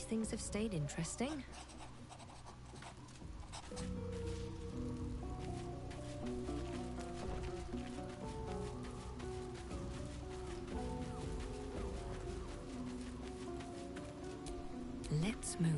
things have stayed interesting. Let's move.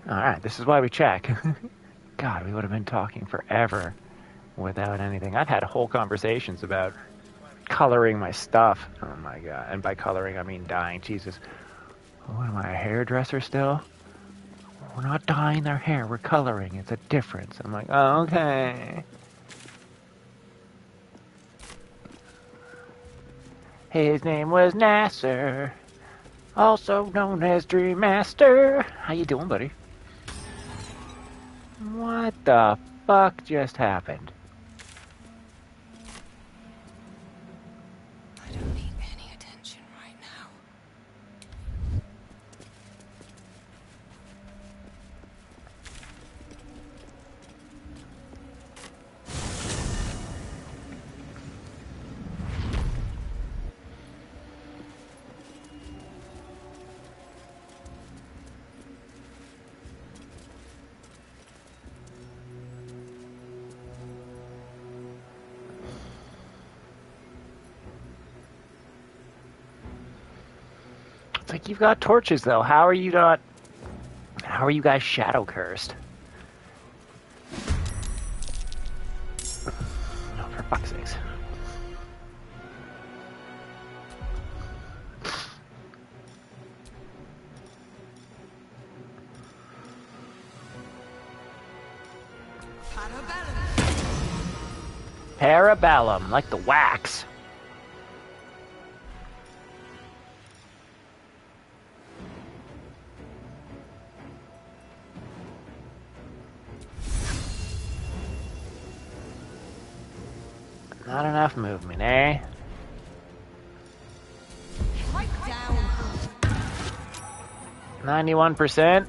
Alright, this is why we check. God, we would have been talking forever without anything. I've had whole conversations about coloring my stuff. Oh my god. And by coloring, I mean dyeing. Jesus. What am I, a hairdresser still? We're not dyeing their hair, we're coloring. It's a difference. I'm like, oh, okay. His name was Nasser, also known as Dream Master. How you doing, buddy? What the fuck just happened? I don't need any attention right now. It's like, you've got torches, though. How are you guys shadow cursed? No, for fuck's sakes. Parabellum, like the wax. Not enough movement, eh? 91%.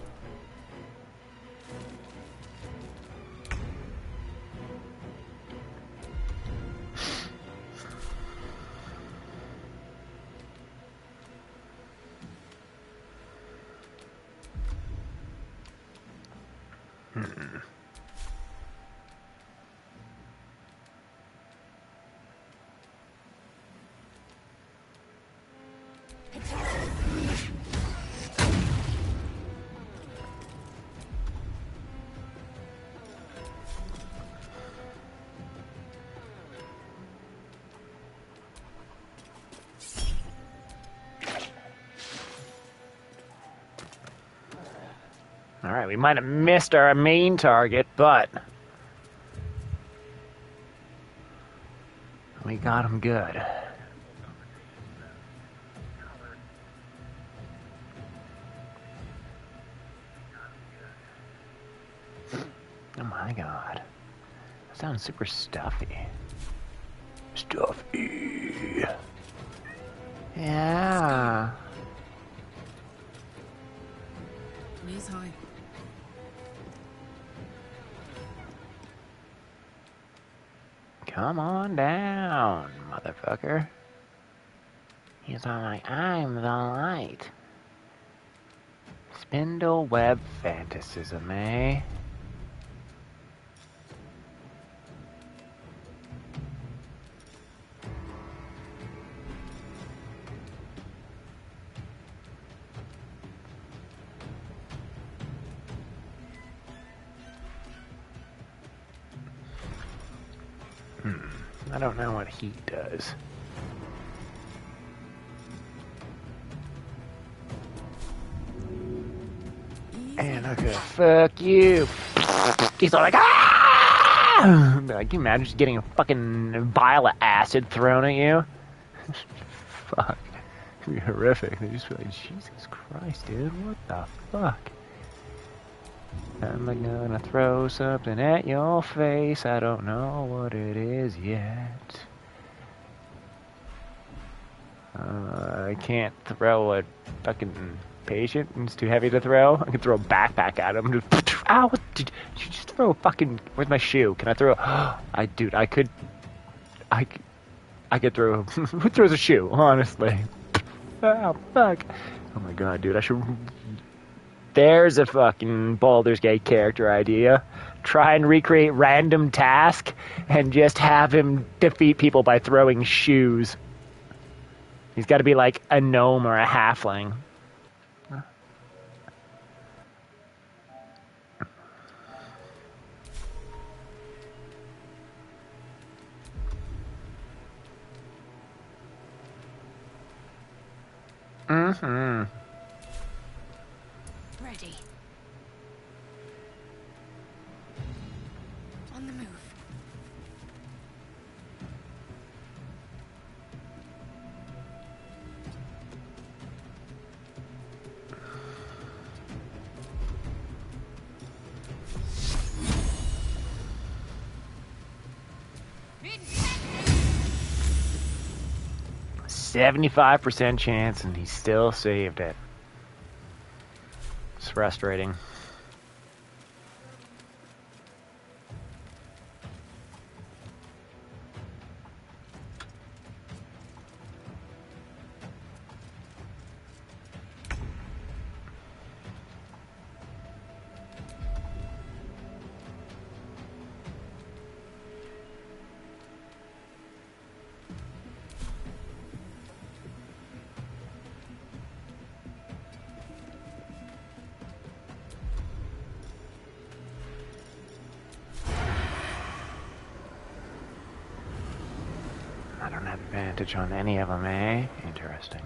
Alright, we might have missed our main target, but we got him good. Oh my god. That sounds super stuffy. Stuffy. Yeah. Knees high. Come on down, motherfucker. He's all like, I'm the light. Spindle web fantasism, eh? I don't know what heat does. And okay, fuck you. He's all like, ah! Like, can you imagine just getting a fucking vial of acid thrown at you? Fuck. It'd be horrific. They just be like, Jesus Christ, dude, what the fuck? I'm gonna throw something at your face. I don't know what it is yet. I can't throw a fucking patient. It's too heavy to throw. I can throw a backpack at him. Just, ow! Did you just throw a fucking? Where's my shoe? Can I throw? Dude, I could throw. Who throws a shoe? Honestly. Oh fuck! Oh my god, dude, I should. There's a fucking Baldur's Gate character idea. Try and recreate random task and just have him defeat people by throwing shoes. He's got to be like a gnome or a halfling. Mm-hmm. Ready. On the move. .75% chance, and he still saved it. It's frustrating. I don't have advantage on any of them, eh? Interesting.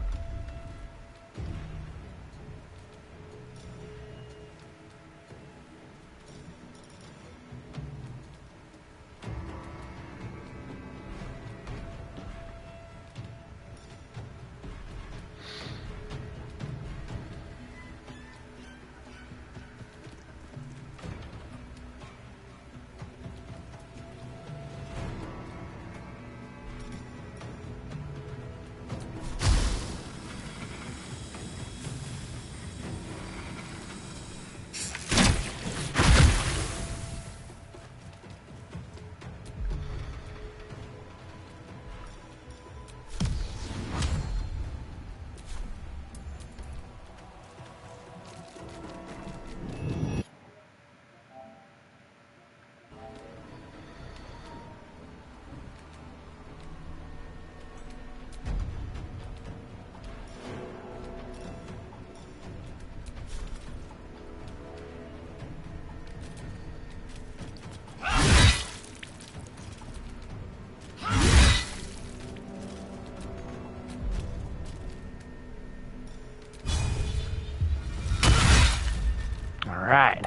Alright.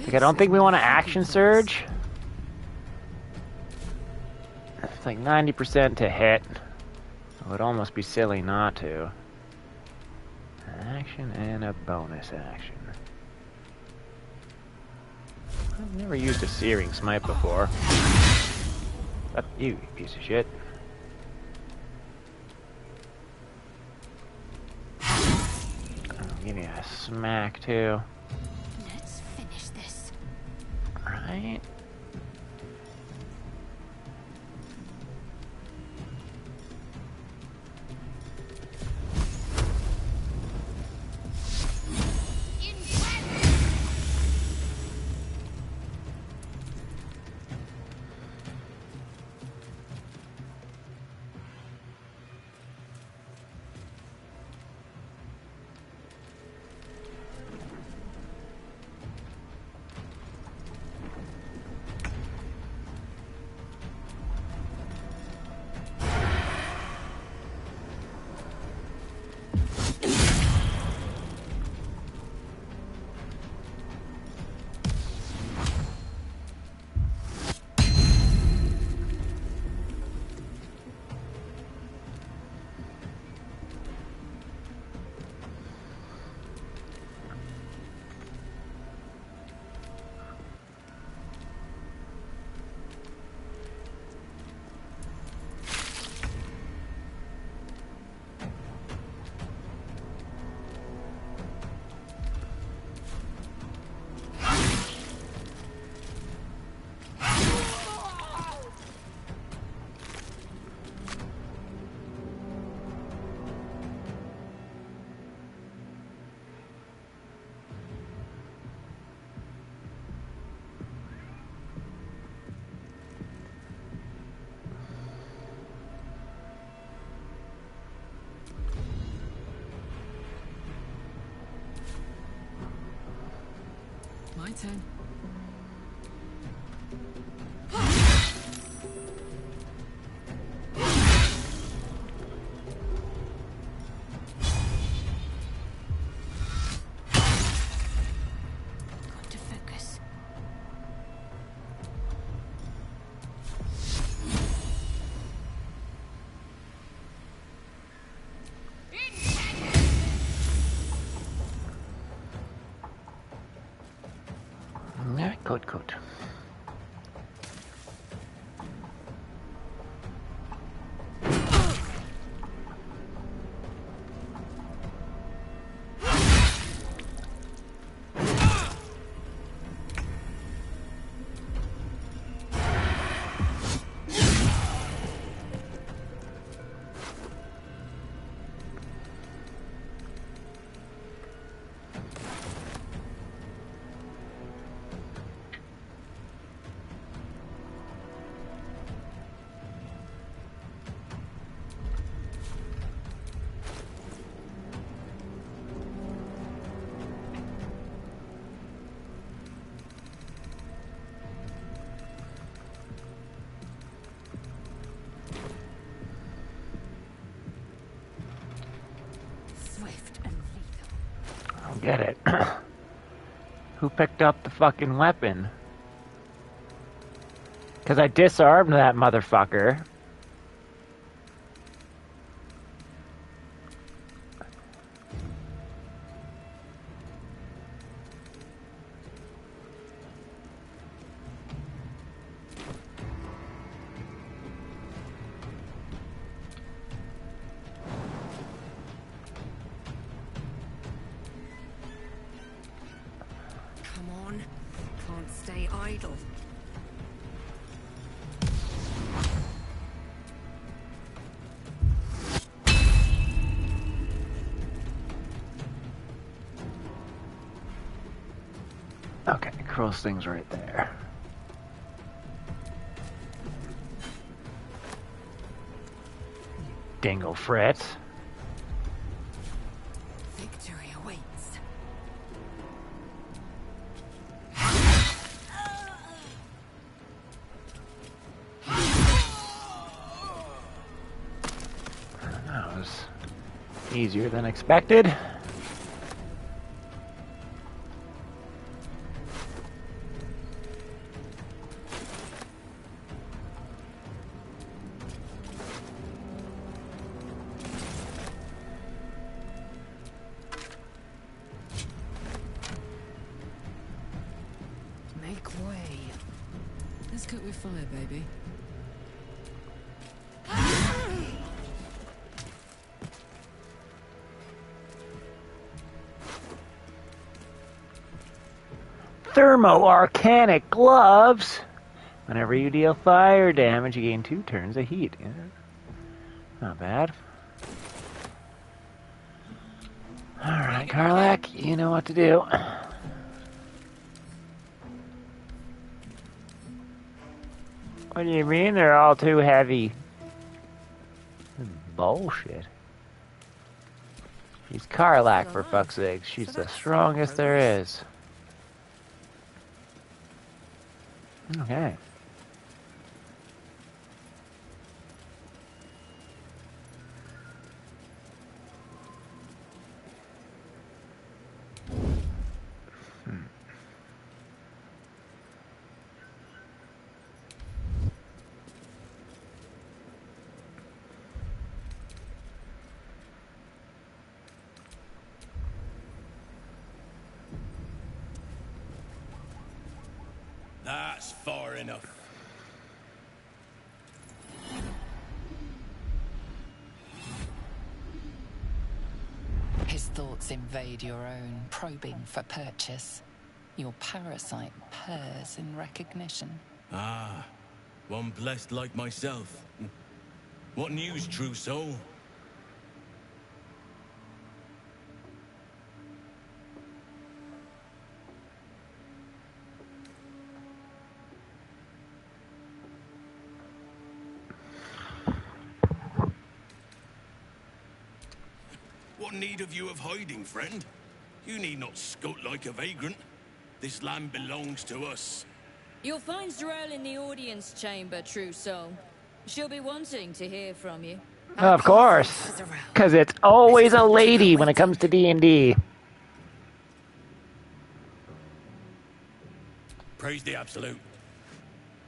I don't think we want to action surge. It's like 90% to hit. It would almost be silly not to. Action and a bonus action. I've never used a Searing Smite before. Fuck you, you piece of shit. I'll give you a smack too. Let's finish this. Right? turn. Got to focus. Yeah, good, good. Swift and lethal. I don't get it. Who picked up the fucking weapon? Because I disarmed that motherfucker. Come on. Can't stay idle. Okay, cross thing's right there. Dingle Fritz. Victory awaits. That was easier than expected. Make way. Let's cook with fire, baby. Thermo-arcanic gloves. Whenever you deal fire damage, you gain 2 turns of heat. Yeah. Not bad. Alright, Karlak, you know what to do. What do you mean they're all too heavy? Bullshit. She's Karlak, for fuck's sake. She's the strongest there is. Okay. That's far enough. His thoughts invade your own, probing for purchase. Your parasite purrs in recognition. Ah, one blessed like myself. What news, true soul? What need have you of hiding, friend? You need not skulk like a vagrant. This land belongs to us. You'll find Zarel in the audience chamber, true soul. She'll be wanting to hear from you. Of course, because it's always a lady when it comes to D&D. Praise the Absolute.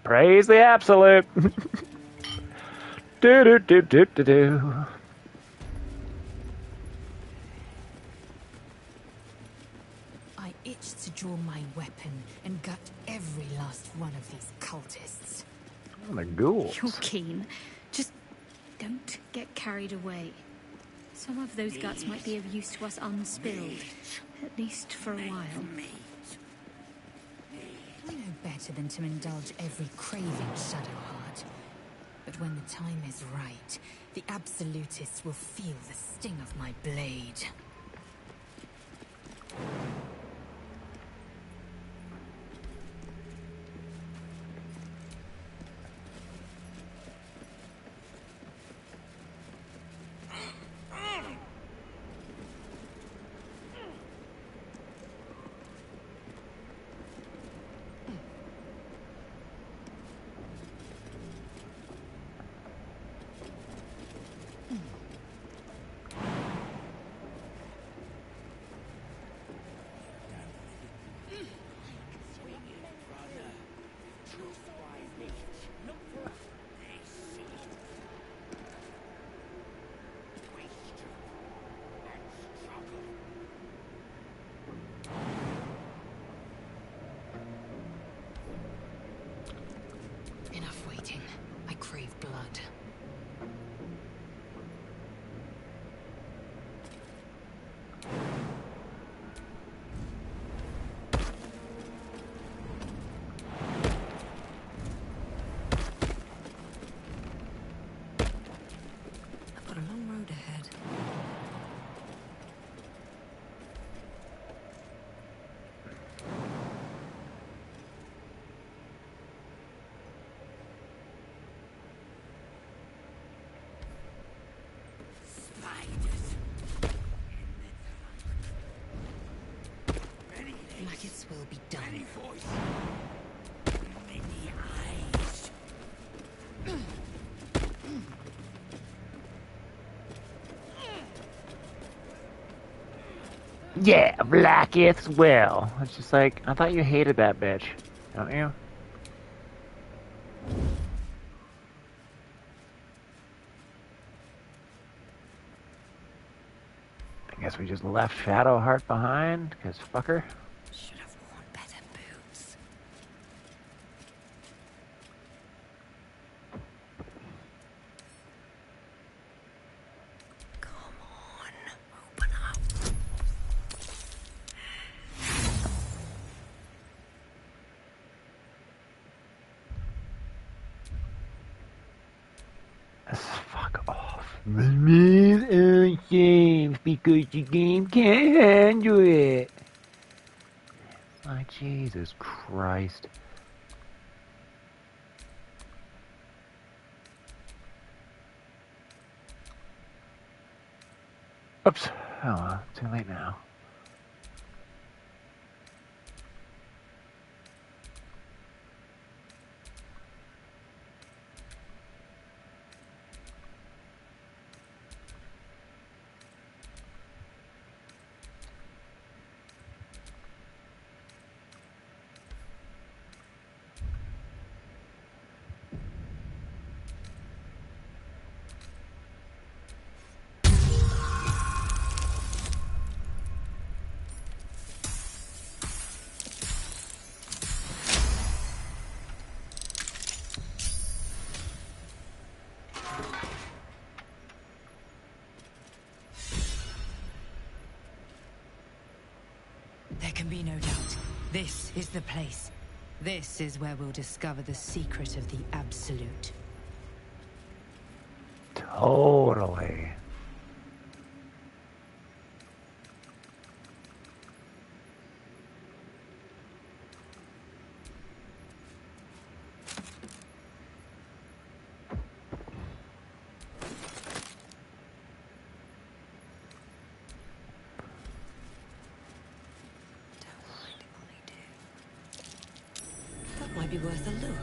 Praise the Absolute. Do do do do do do. I itch to draw my weapon and gut every last one of these cultists. Oh, the ghouls. You're keen. Just don't get carried away. Some of those guts might be of use to us unspilled, at least for a while. I know better than to indulge every craving, Shadowheart. But when the time is right, the Absolutists will feel the sting of my blade. Enough waiting. I crave blood. I've got a long road ahead. Maggots will be done. Yeah, Blacketh will. It's just like, I thought you hated that bitch, don't you? I guess we just left Shadowheart behind, because fuck her. Should have worn better boots. Come on, open up. Fuck off. Remove all saves because the game can't handle it. Like, Jesus Christ. Oops. Oh well, too late now. There can be no doubt. This is the place. This is where we'll discover the secret of the Absolute. Totally. Don't mind if I do. be worth a look.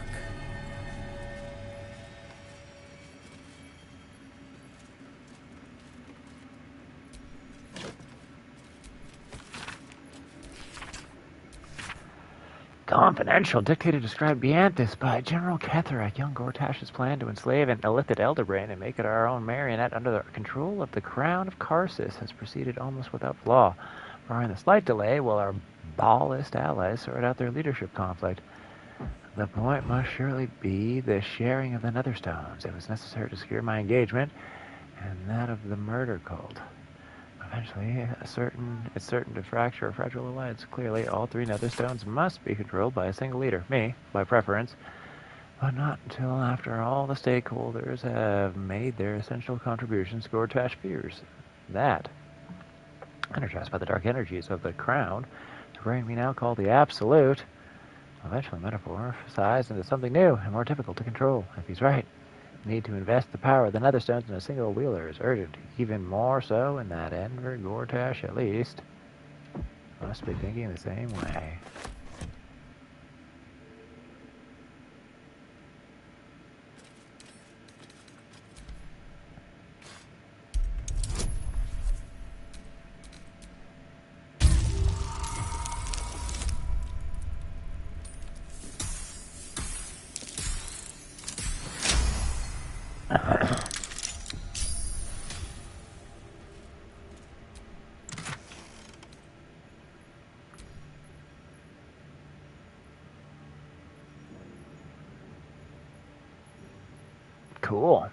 Confidential. Dictated described Bianthus by General Ketharak. Young Gortash's plan to enslave an illithid Elderbrain and make it our own marionette under the control of the Crown of Karsus has proceeded almost without flaw, barring the slight delay while our Ballist allies sort out their leadership conflict. The point must surely be the sharing of the Netherstones. It was necessary to secure my engagement and that of the murder cult. Eventually, it's certain to fracture a fragile alliance. Clearly, all 3 Netherstones must be controlled by a single leader, me, by preference, but not until after all the stakeholders have made their essential contributions. Gortash fears that, energized by the dark energies of the Crown, the brain we now call the Absolute, will eventually metamorphosize into something new and more difficult to control. If he's right, the need to invest the power of the Netherstones in a single wheeler is urgent, even more so in that Enver Gortash, at least, must be thinking the same way. Cool.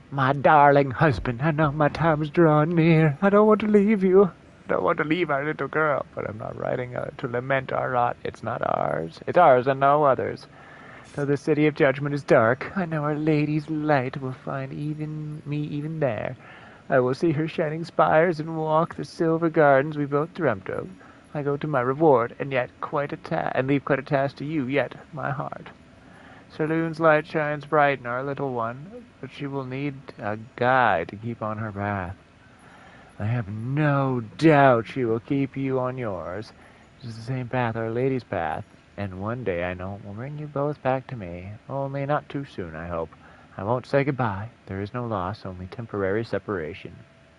My darling husband, I know my time is drawing near. I don't want to leave you. I don't want to leave our little girl, but I'm not writing to lament our lot. It's not ours. It's ours and no others. Though the city of judgment is dark, I know Our Lady's light will find me even there. I will see her shining spires and walk the silver gardens we both dreamt of. I go to my reward, and leave quite a task to you, yet, my heart. Sir Loon's light shines bright in our little one, but she will need a guide to keep on her path. I have no doubt she will keep you on yours. It is the same path, Our Lady's path, and one day I know it will bring you both back to me, only not too soon, I hope. I won't say goodbye. There is no loss, only temporary separation.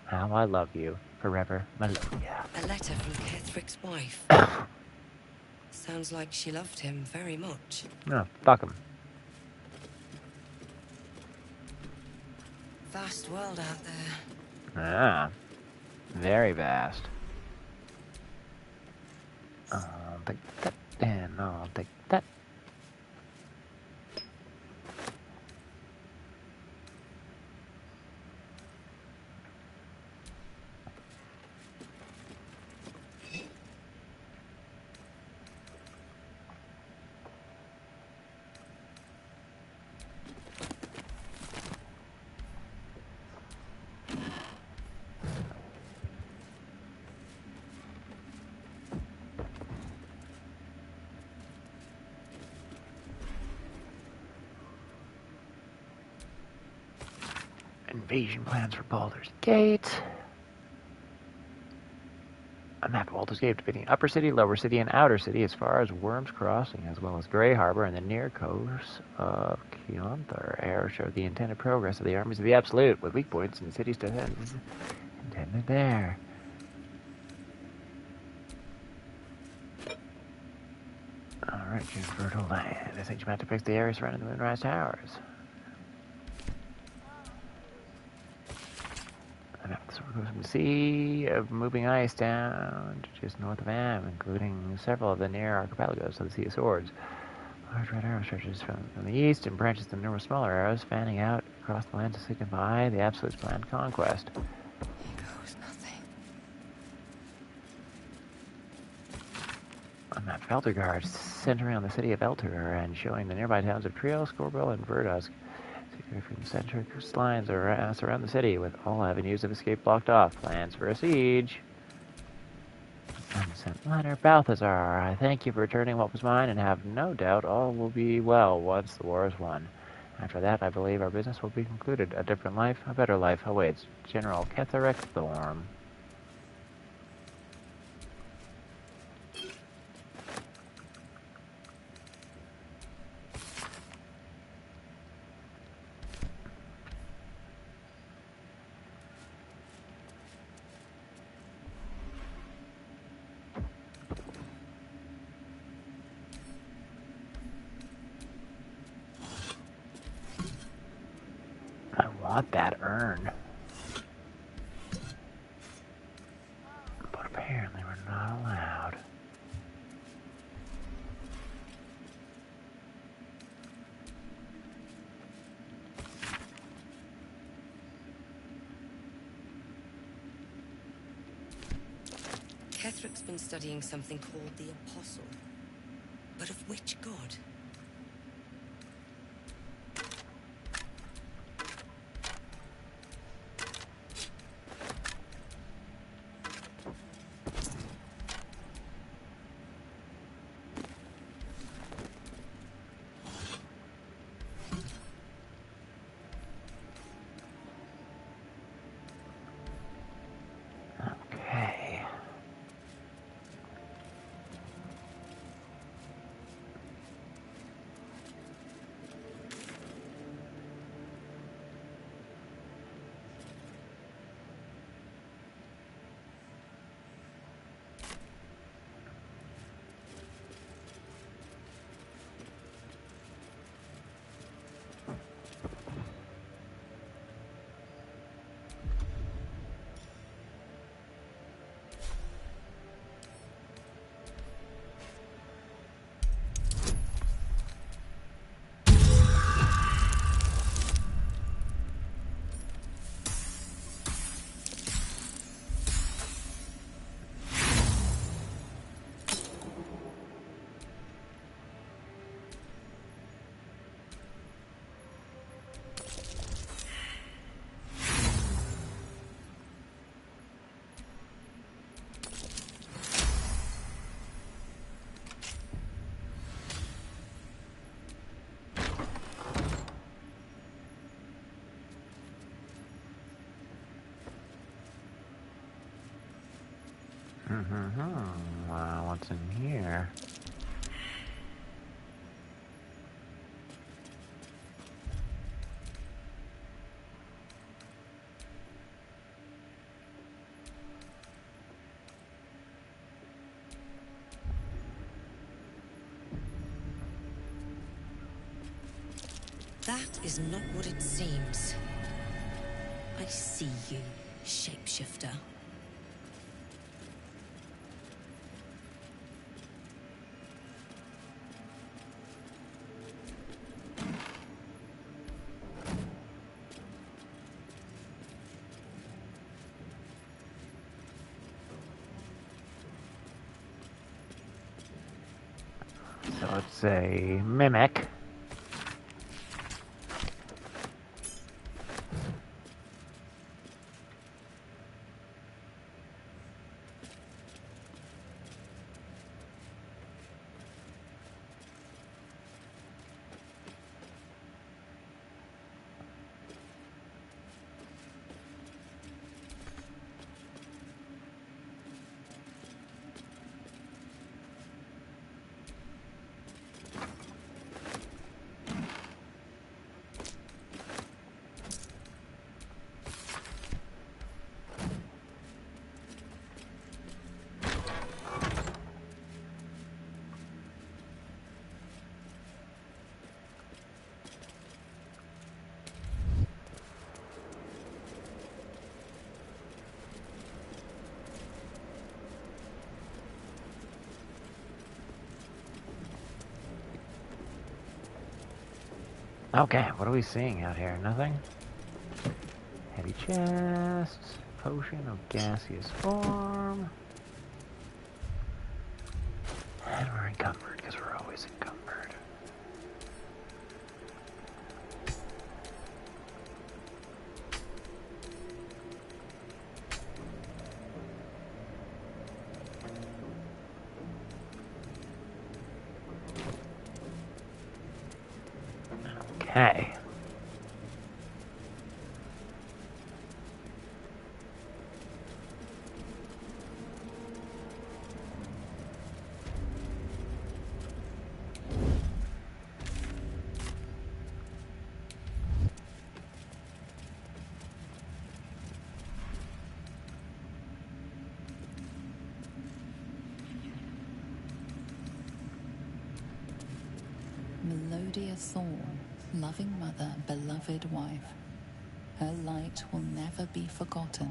How I love you. Forever, Melodia. A letter from Kethric's wife. Sounds like she loved him very much. No, fuck him. Vast world out there. Ah, very vast. I'll take that, and I'll take that. Invasion plans for Baldur's Gate. A map of Baldur's Gate depicting Upper City, Lower City, and Outer City as far as Worm's Crossing, as well as Grey Harbor and the near coast of Keonthar. Arrows show the intended progress of the armies of the Absolute, with weak points in the city's defense intended there. Alright, choose fertile land. This ancient map depicts the area surrounding the Moonrise Towers. Goes from the sea of moving ice down to just north of Am, including several of the near archipelagos of the Sea of Swords. A large red arrow stretches from the east and branches to numerous smaller arrows, fanning out across the land to signify the Absolute's planned conquest. Here goes nothing. A map of Eldergard, centering on the city of Eltur and showing the nearby towns of Trio, Scorbel, and Verdusk. From centric lines surround the city, with all avenues of escape blocked off. Plans for a siege. Unsent letter. Balthazar, I thank you for returning what was mine, and have no doubt all will be well once the war is won. After that, I believe our business will be concluded. A different life, a better life awaits. General Ketharak Thorm. want that urn. But apparently we're not allowed. Ketherick's been studying something called the Apostle. But of which god? Okay. What's in here? That is not what it seems. I see you, shapeshifter. So it's a mimic. Okay, what are we seeing out here? Nothing? Heavy chest, potion of gaseous form. And we're encumbered, because we're always encumbered. Okay. Melodia Thorn, loving mother, beloved wife. Her light will never be forgotten.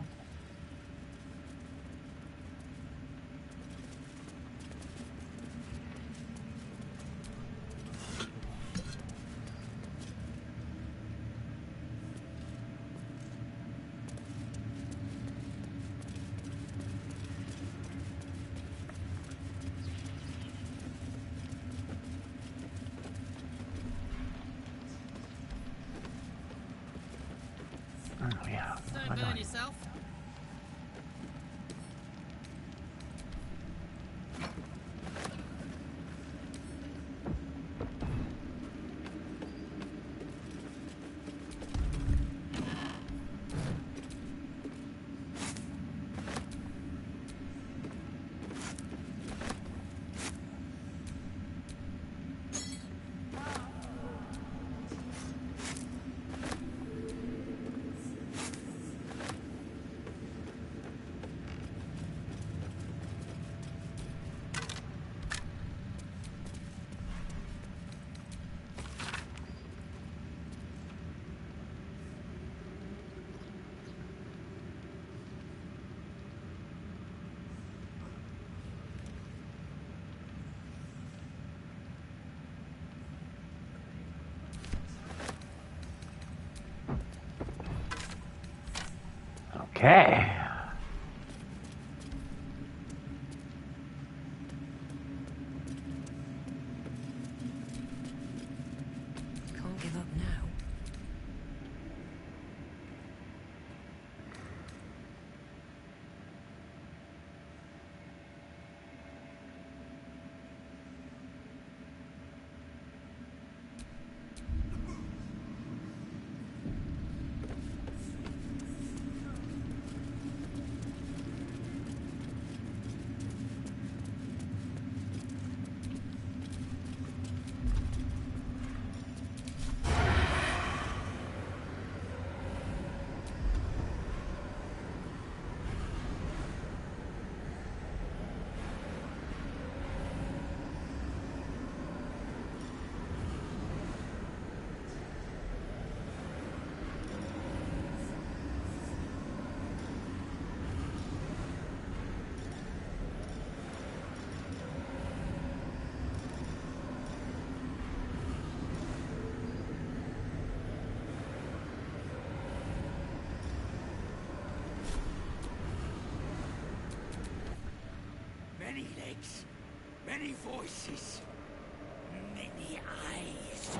Oh, yeah. Don't burn yourself. Okay. Can't give up now. Many legs, many voices, many eyes.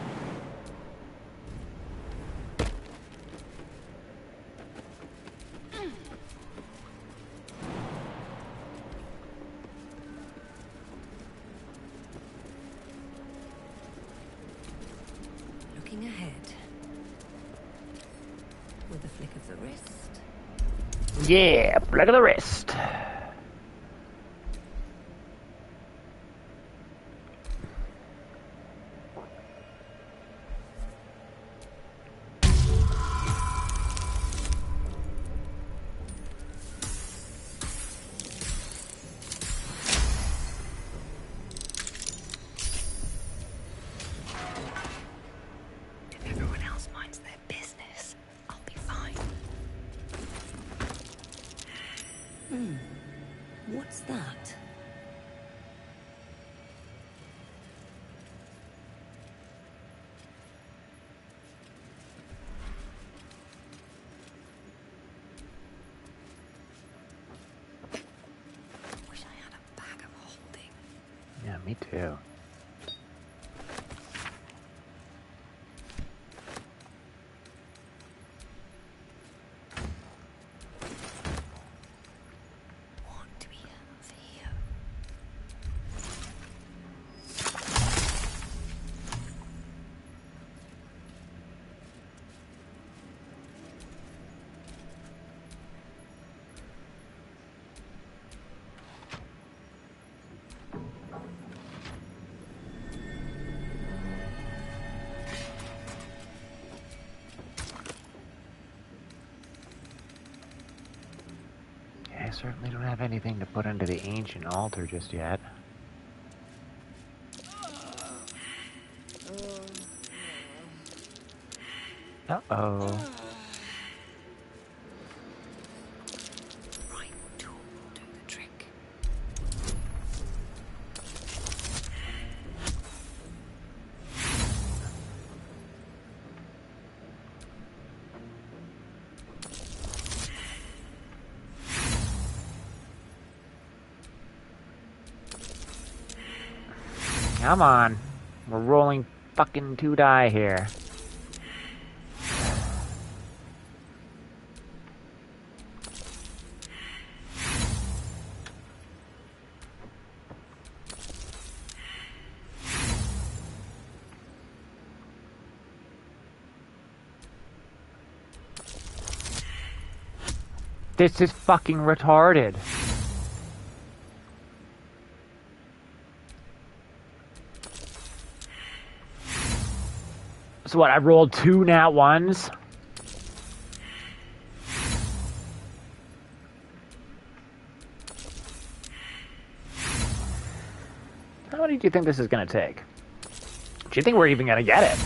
Looking ahead. With a flick of the wrist. Yeah, flick of the wrist. If everyone else minds their business, I'll be fine. What's that? Wish I had a bag of holding. Yeah, me too. What do we have here? Yeah, I certainly don't have anything to put into the ancient altar just yet. Uh-oh. Come on. We're rolling fucking 2 die here. This is fucking retarded. So what, I rolled 2 nat 1s? How many do you think this is gonna take? Do you think we're even gonna get it?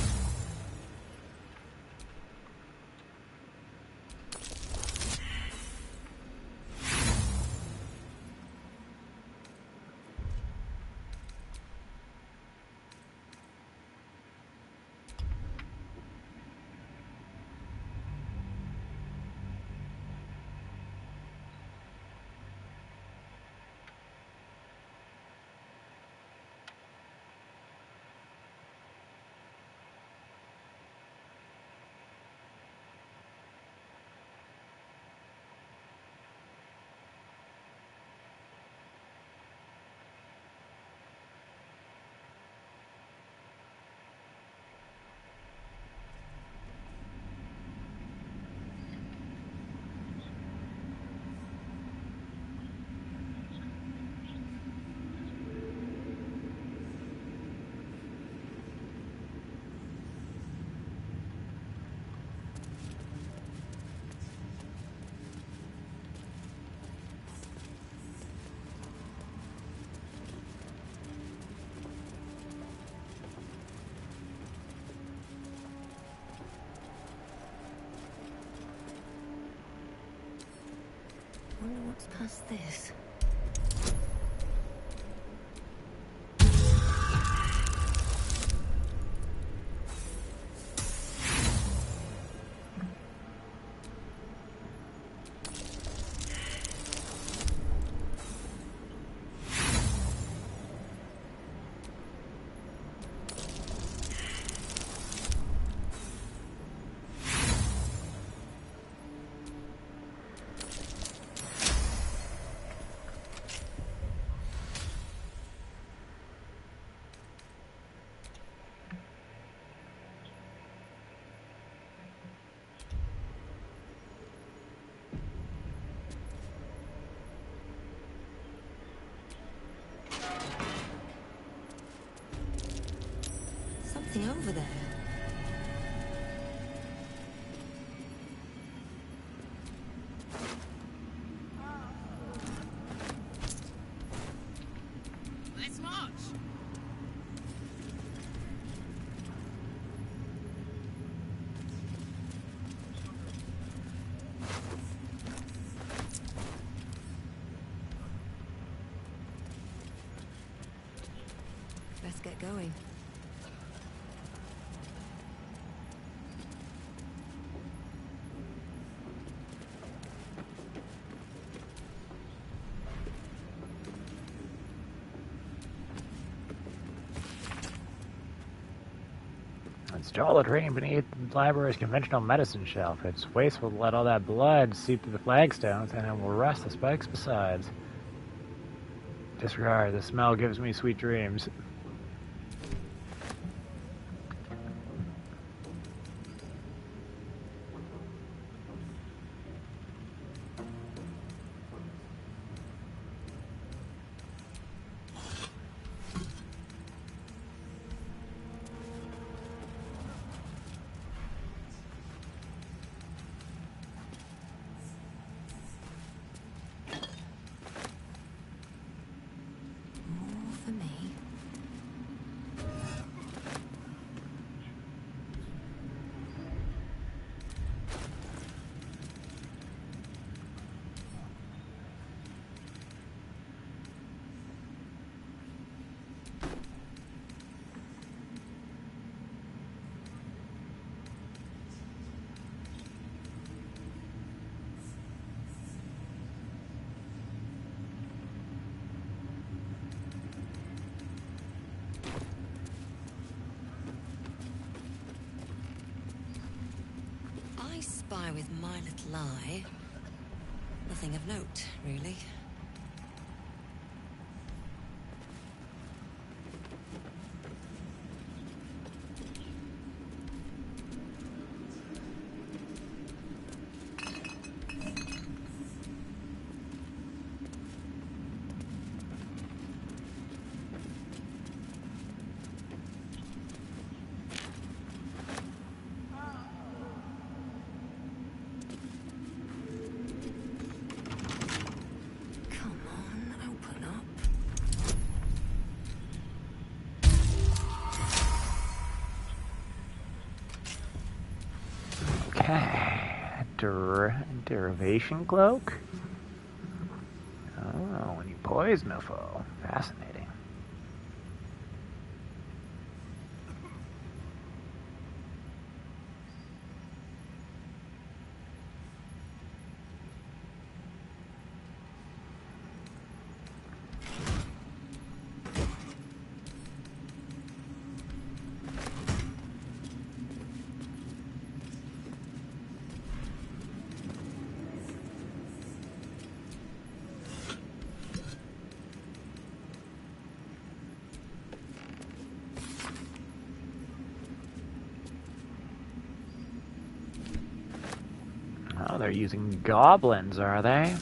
What's past this? Something over there. Let's march! Let's get going. Install a drain beneath the library's conventional medicine shelf. Its waste will let all that blood seep through the flagstones, and it will rust the spikes besides. Disregard. The smell gives me sweet dreams. More for me. with my little eye, nothing of note, really. Come on, open up. Okay. Derivation cloak? Oh, when you poison a foe. Fascinating. Oh, they're using goblins, are they?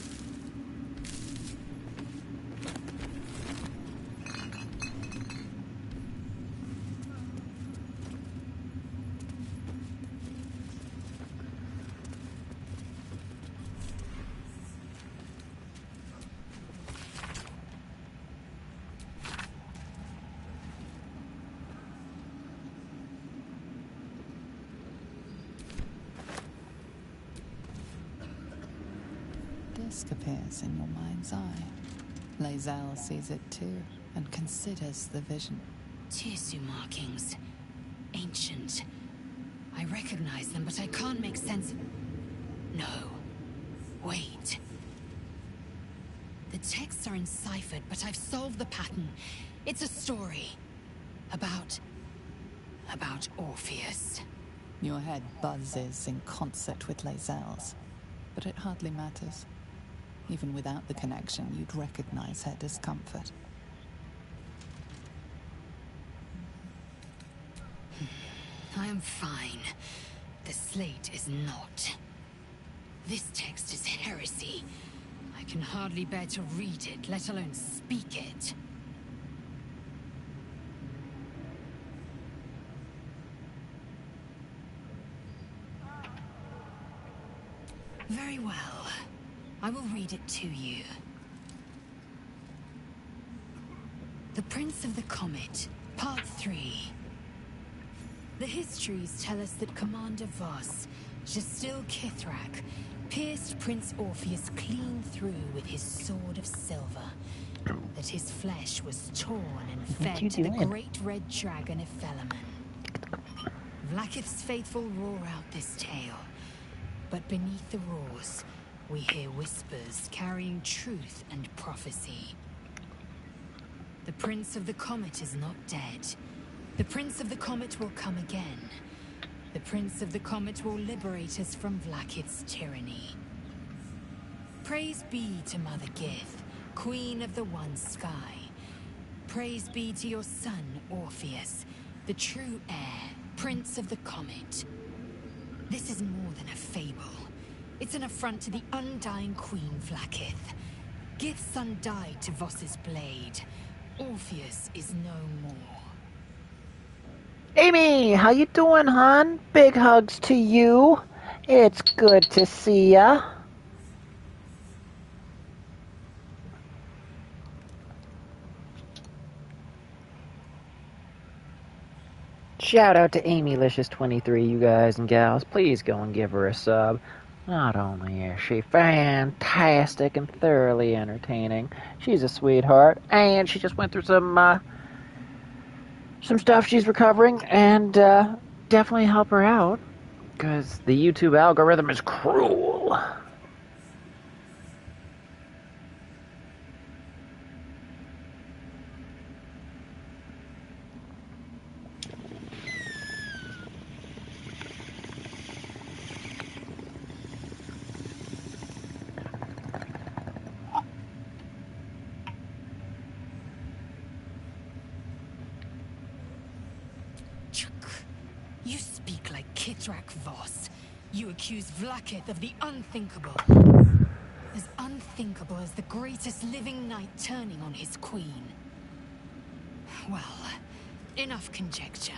Disc appears in your mind's eye. Lae'zel sees it too, and considers the vision. Tirsu markings. Ancient. I recognize them, but I can't make sense of... No. Wait. The texts are enciphered, but I've solved the pattern. It's a story. About Orpheus. Your head buzzes in concert with Lae'zel's, but it hardly matters. Even without the connection, you'd recognize her discomfort. I am fine. The slate is not. This text is heresy. I can hardly bear to read it, let alone speak it. Very well. I will read it to you. The Prince of the Comet, Part 3. The histories tell us that Commander Voss, Jastil Kithrak, pierced Prince Orpheus clean through with his sword of silver. That his flesh was torn and fed to the great red dragon of Felaman. Vlaakith's faithful roar out this tale, but beneath the roars, we hear whispers carrying truth and prophecy. The Prince of the Comet is not dead. The Prince of the Comet will come again. The Prince of the Comet will liberate us from Vlaakith's tyranny. Praise be to Mother Gith, Queen of the One Sky. Praise be to your son, Orpheus, the true heir, Prince of the Comet. This is more than a fable. It's an affront to the undying Queen Vlaakith. Gith's son died to Voss's blade. Orpheus is no more. Amy, how you doing, hon? Big hugs to you. It's good to see ya. Shout out to AmyLicious23, you guys and gals. Please go and give her a sub. Not only is she fantastic and thoroughly entertaining, she's a sweetheart, and she just went through some stuff she's recovering, and definitely help her out, because the YouTube algorithm is cruel. You speak like Kithrak Voss. You accuse Vlaakith of the unthinkable. As unthinkable as the greatest living knight turning on his queen. Well, enough conjecture.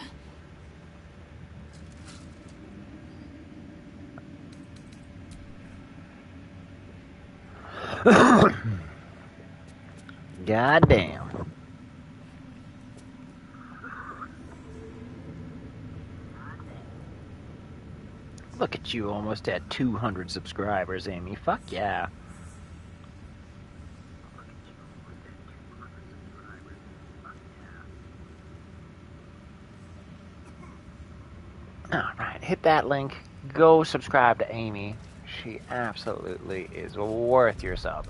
Goddamn. Look at you, almost at 200 subscribers, Amy. Fuck yeah. Alright, hit that link. Go subscribe to Amy. She absolutely is worth your sub.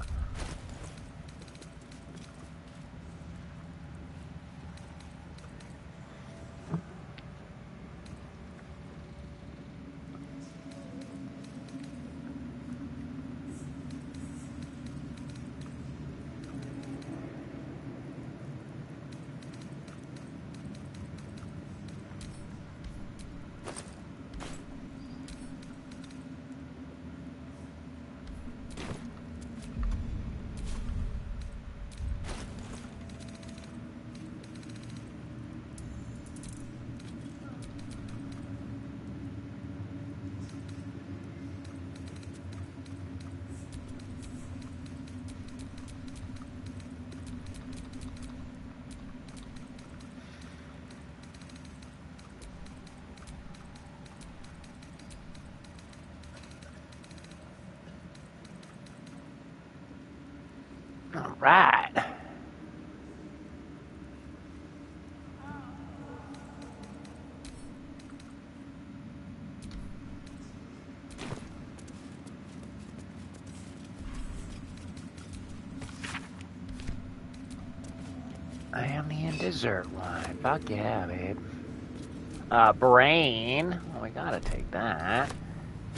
All right. I am the dessert wine. Fuck yeah, babe. Brain. Well, we gotta take that.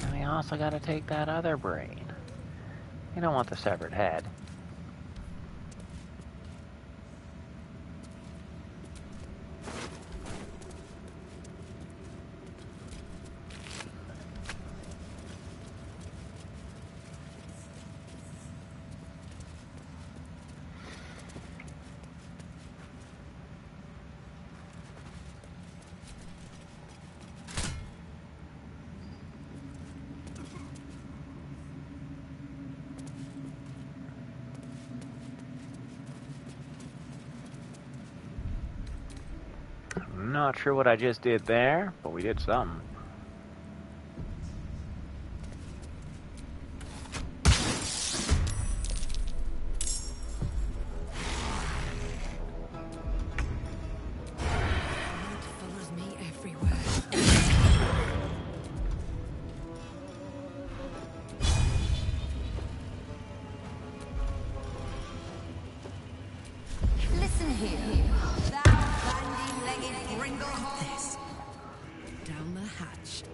And we also gotta take that other brain. You don't want the severed head. Not sure what I just did there, but we did something. Follows me everywhere. Listen here, thou bandy-legged gringle. This. Down the hatch.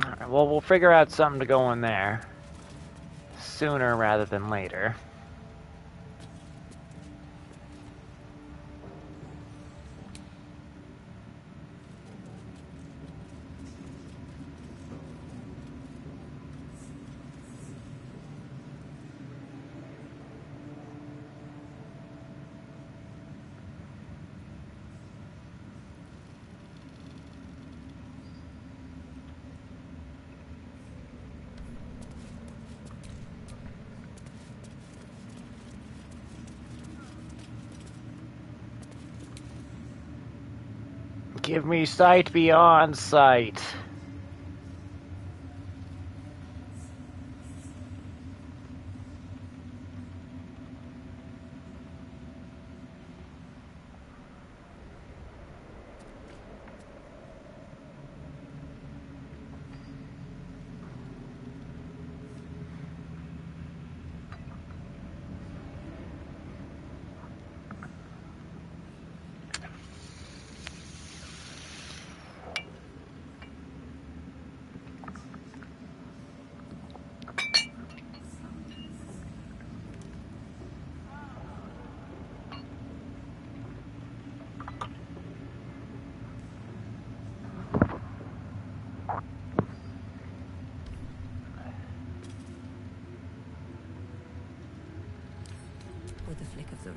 Alright, well, we'll figure out something to go in there sooner rather than later. Give me sight beyond sight.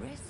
wrist.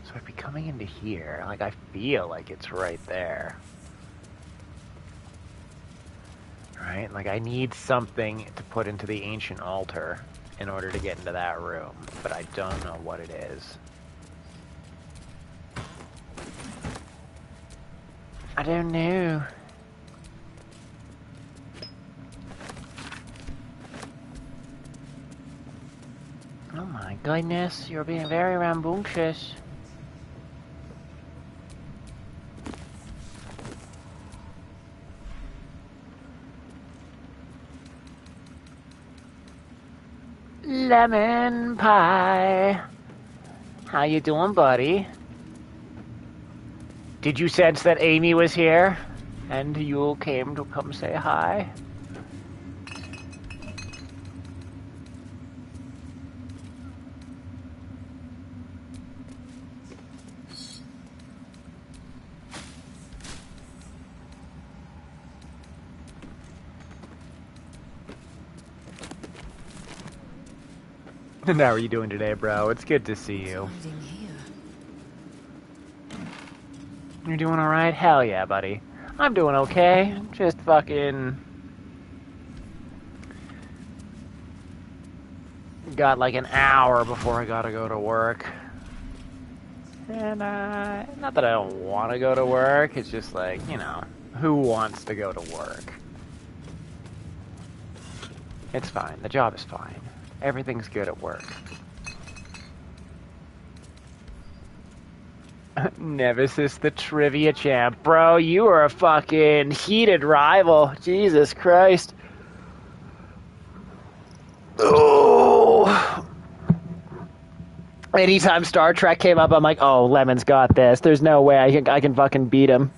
So I'd be coming into here. Like, I feel like it's right there. Right? Like, I need something to put into the ancient altar in order to get into that room. But I don't know what it is. I don't know. Oh my goodness, you're being very rambunctious. Lemon pie. How you doing, buddy? Did you sense that Amy was here? And you came to come say hi? And how are you doing today, bro? It's good to see you. You're doing alright? Hell yeah, buddy. I'm doing okay. Just fucking... got like an hour before I gotta go to work. And, not that I don't want to go to work, it's just like, you know, who wants to go to work? It's fine. The job is fine. Everything's good at work. Nemesis the trivia champ. Bro, you are a fucking heated rival. Jesus Christ. Oh. Anytime Star Trek came up, I'm like, oh, Lemon's got this. There's no way I can fucking beat him.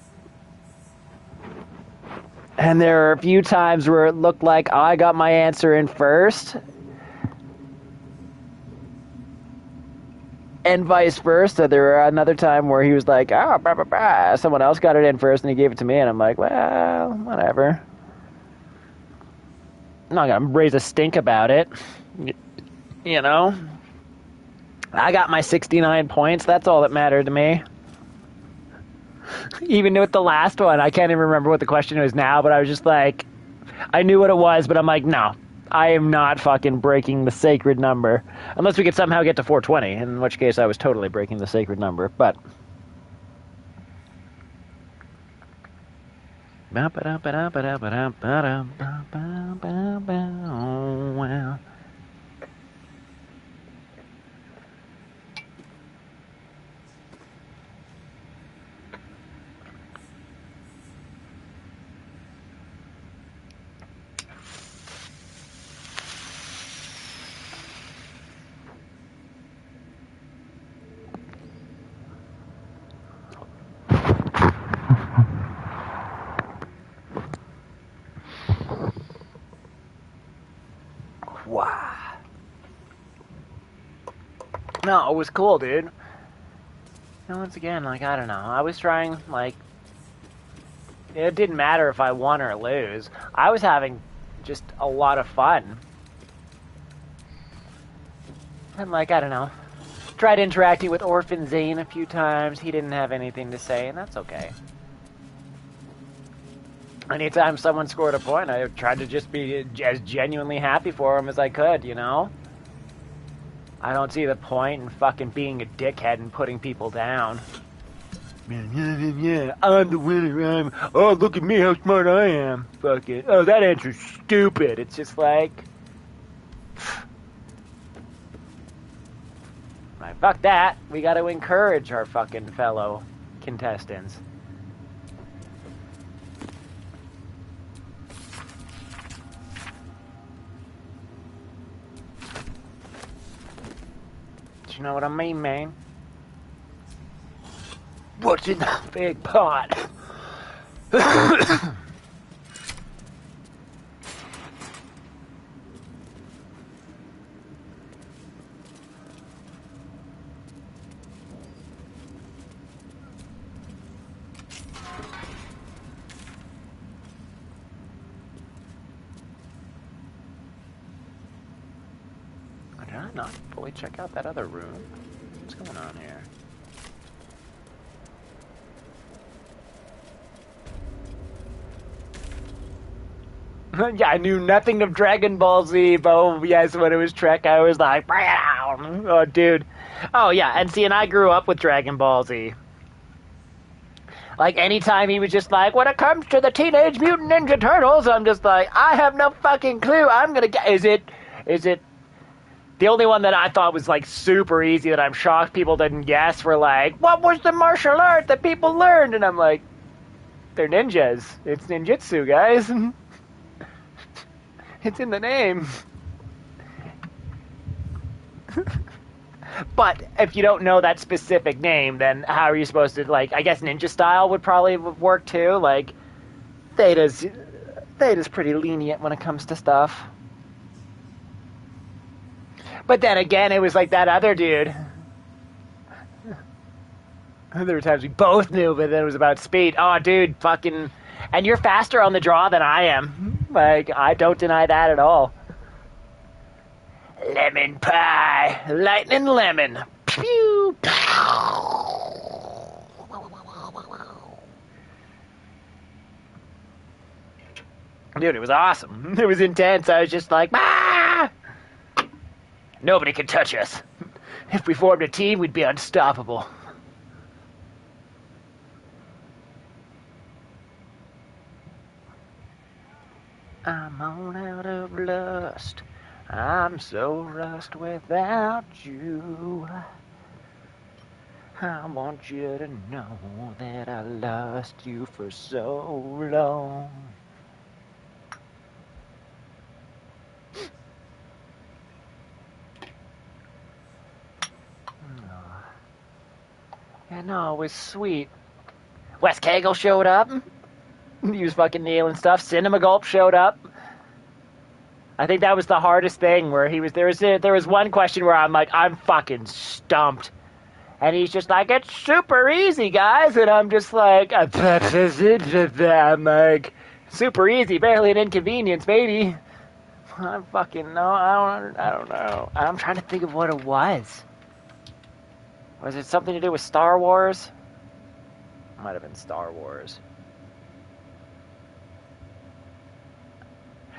And there are a few times where it looked like I got my answer in first. And vice versa. There were another time where he was like, oh, blah, blah, blah. Someone else got it in first and he gave it to me. And I'm like, well, whatever. I'm not going to raise a stink about it. You know? I got my 69 points. That's all that mattered to me. Even with the last one, I can't even remember what the question was now, but I was just like, I knew what it was, but I'm like, no. I am not fucking breaking the sacred number. Unless we could somehow get to 420, in which case I was totally breaking the sacred number, but... Wow. No, it was cool, dude. And once again, like, I don't know. I was trying, like... It didn't matter if I won or lose. I was having just a lot of fun. And, like, I don't know. Tried interacting with Orphan Zane a few times. He didn't have anything to say, and that's okay. Anytime someone scored a point, I tried to just be as genuinely happy for him as I could, you know? I don't see the point in fucking being a dickhead and putting people down. Yeah, I'm the winner, oh, look at me, how smart I am. Fucking, oh, that answer's stupid. It's just like... Right, fuck that. We gotta encourage our fucking fellow contestants. You know what I mean, man? What's in the big pot? Did I not fully check out that other room? What's going on here? Yeah, I knew nothing of Dragon Ball Z, but oh, yes, when it was Trek, I was like, oh, dude. Oh, yeah, and see, and I grew up with Dragon Ball Z. Like, anytime he was just like, when it comes to the Teenage Mutant Ninja Turtles, I'm just like, I have no fucking clue. I'm gonna get, is it, the only one that I thought was, like, super easy that I'm shocked people didn't guess were like, what was the martial art that people learned? And I'm like, they're ninjas. It's ninjutsu, guys. It's in the name. But if you don't know that specific name, then how are you supposed to, like, I guess ninja style would probably work too. Like, Theta's pretty lenient when it comes to stuff. But then again, it was like that other dude. There were times we both knew, but then it was about speed. Oh, dude, fucking... And you're faster on the draw than I am. Like, I don't deny that at all. Lemon pie. Lightning lemon. Pew! Dude, it was awesome. It was intense. I was just like, ah! Nobody can touch us. If we formed a team, we'd be unstoppable. I'm on out of lust. I'm so rust without you. I want you to know that I lost you for so long. Yeah, no, it was sweet. Wes Cagle showed up. He was fucking nailing stuff. Cinema Gulp showed up. I think that was the hardest thing where he was. There was one question where I'm like, I'm fucking stumped. And he's just like, it's super easy, guys. And I'm just like, I'm like, super easy, barely an inconvenience, baby. I'm fucking, no, I don't know. I'm trying to think of what it was. Was it something to do with Star Wars? Might have been Star Wars.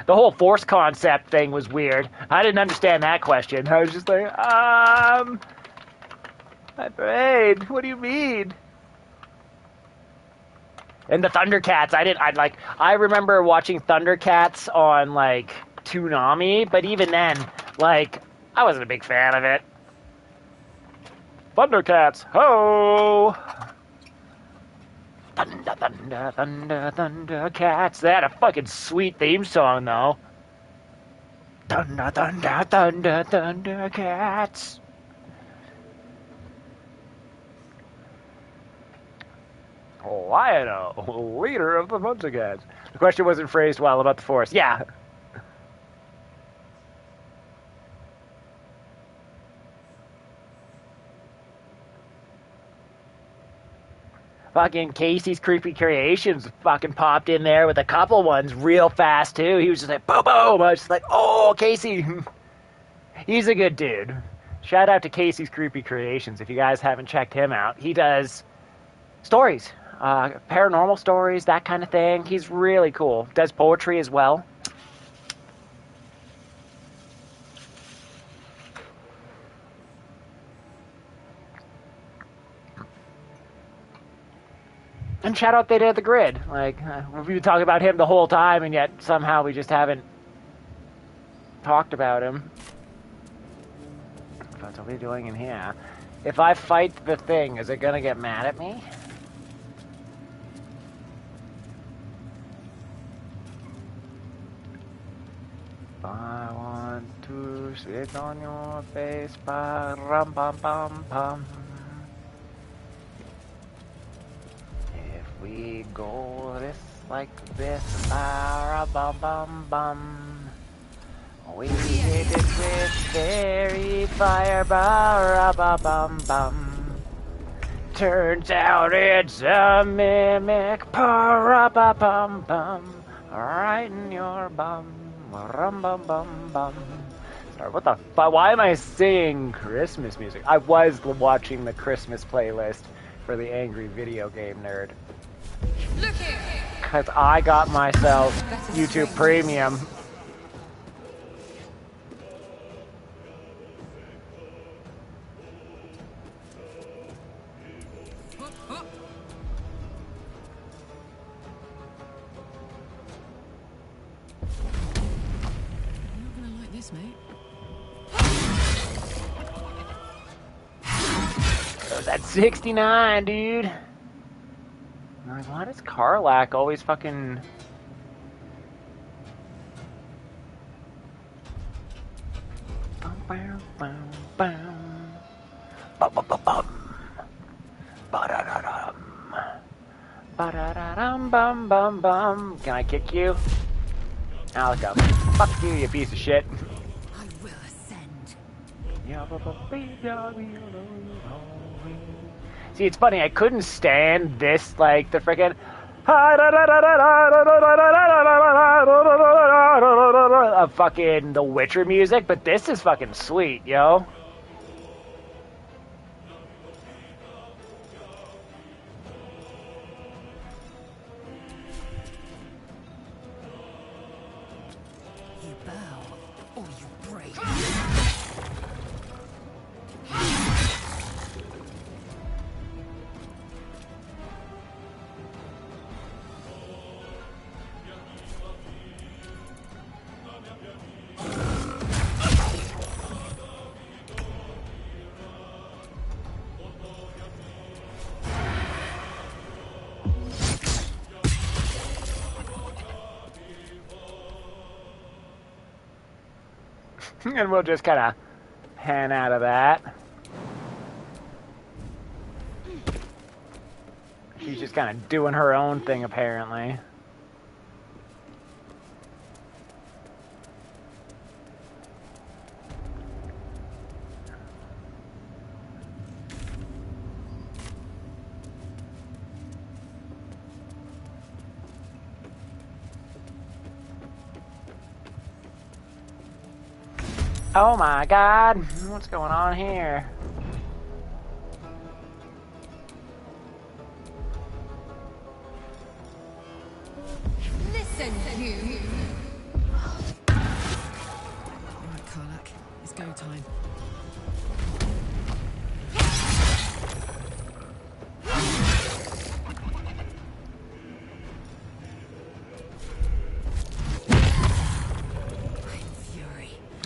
The whole Force concept thing was weird. I didn't understand that question. I was just like, my brain, what do you mean? And the Thundercats, I remember watching Thundercats on, like, Toonami, but even then, like, I wasn't a big fan of it. Thundercats, ho! Thunder, thunder, thunder, Thundercats. They had a fucking sweet theme song, though. Thunder, thunder, thunder, Thundercats. Lion-O, leader of the Thundercats. The question wasn't phrased well about the Force. Yeah. Fucking Casey's Creepy Creations fucking popped in there with a couple ones real fast, too. He was just like, boom, boom. I was just like, oh, Casey. He's a good dude. Shout out to Casey's Creepy Creations if you guys haven't checked him out. He does stories, paranormal stories, that kind of thing. He's really cool. Does poetry as well. And shout out Theta the Grid. Like, we've been talking about him the whole time, and yet somehow we just haven't talked about him. What are we doing in here? If I fight the thing, is it gonna get mad at me? I want to spit on your face, ba-rum bum bum bum. If we go this like this, ba-rum bum bum. We hit it with fairy fire, ba-rum bum bum. Turns out it's a mimic, pa-ra-ba-bum-bum, right in your bum, rum-bum-bum-bum. Sorry, what the fuck? Why am I singing Christmas music? I was watching the Christmas playlist for the Angry Video Game Nerd. Look here! Because I got myself YouTube Premium. That's 69, dude. I'm like, why does Karlach always fucking... Bum, bum, bum, bum, bum, bum, bum. Ba-da-da-dum. Ba-da-da-dum, bum, bum, bum. Can I kick you? Now let's go. Fuck you, you piece of shit. I will ascend. See, it's funny, I couldn't stand this, like, the frickin' of fucking The Witcher music, but this is fucking sweet, yo. You bow, or you break. And we'll just kind of pan out of that. She's just kind of doing her own thing, apparently. Oh my god, what's going on here? Listen, you. Alright, Karlach, it's go time.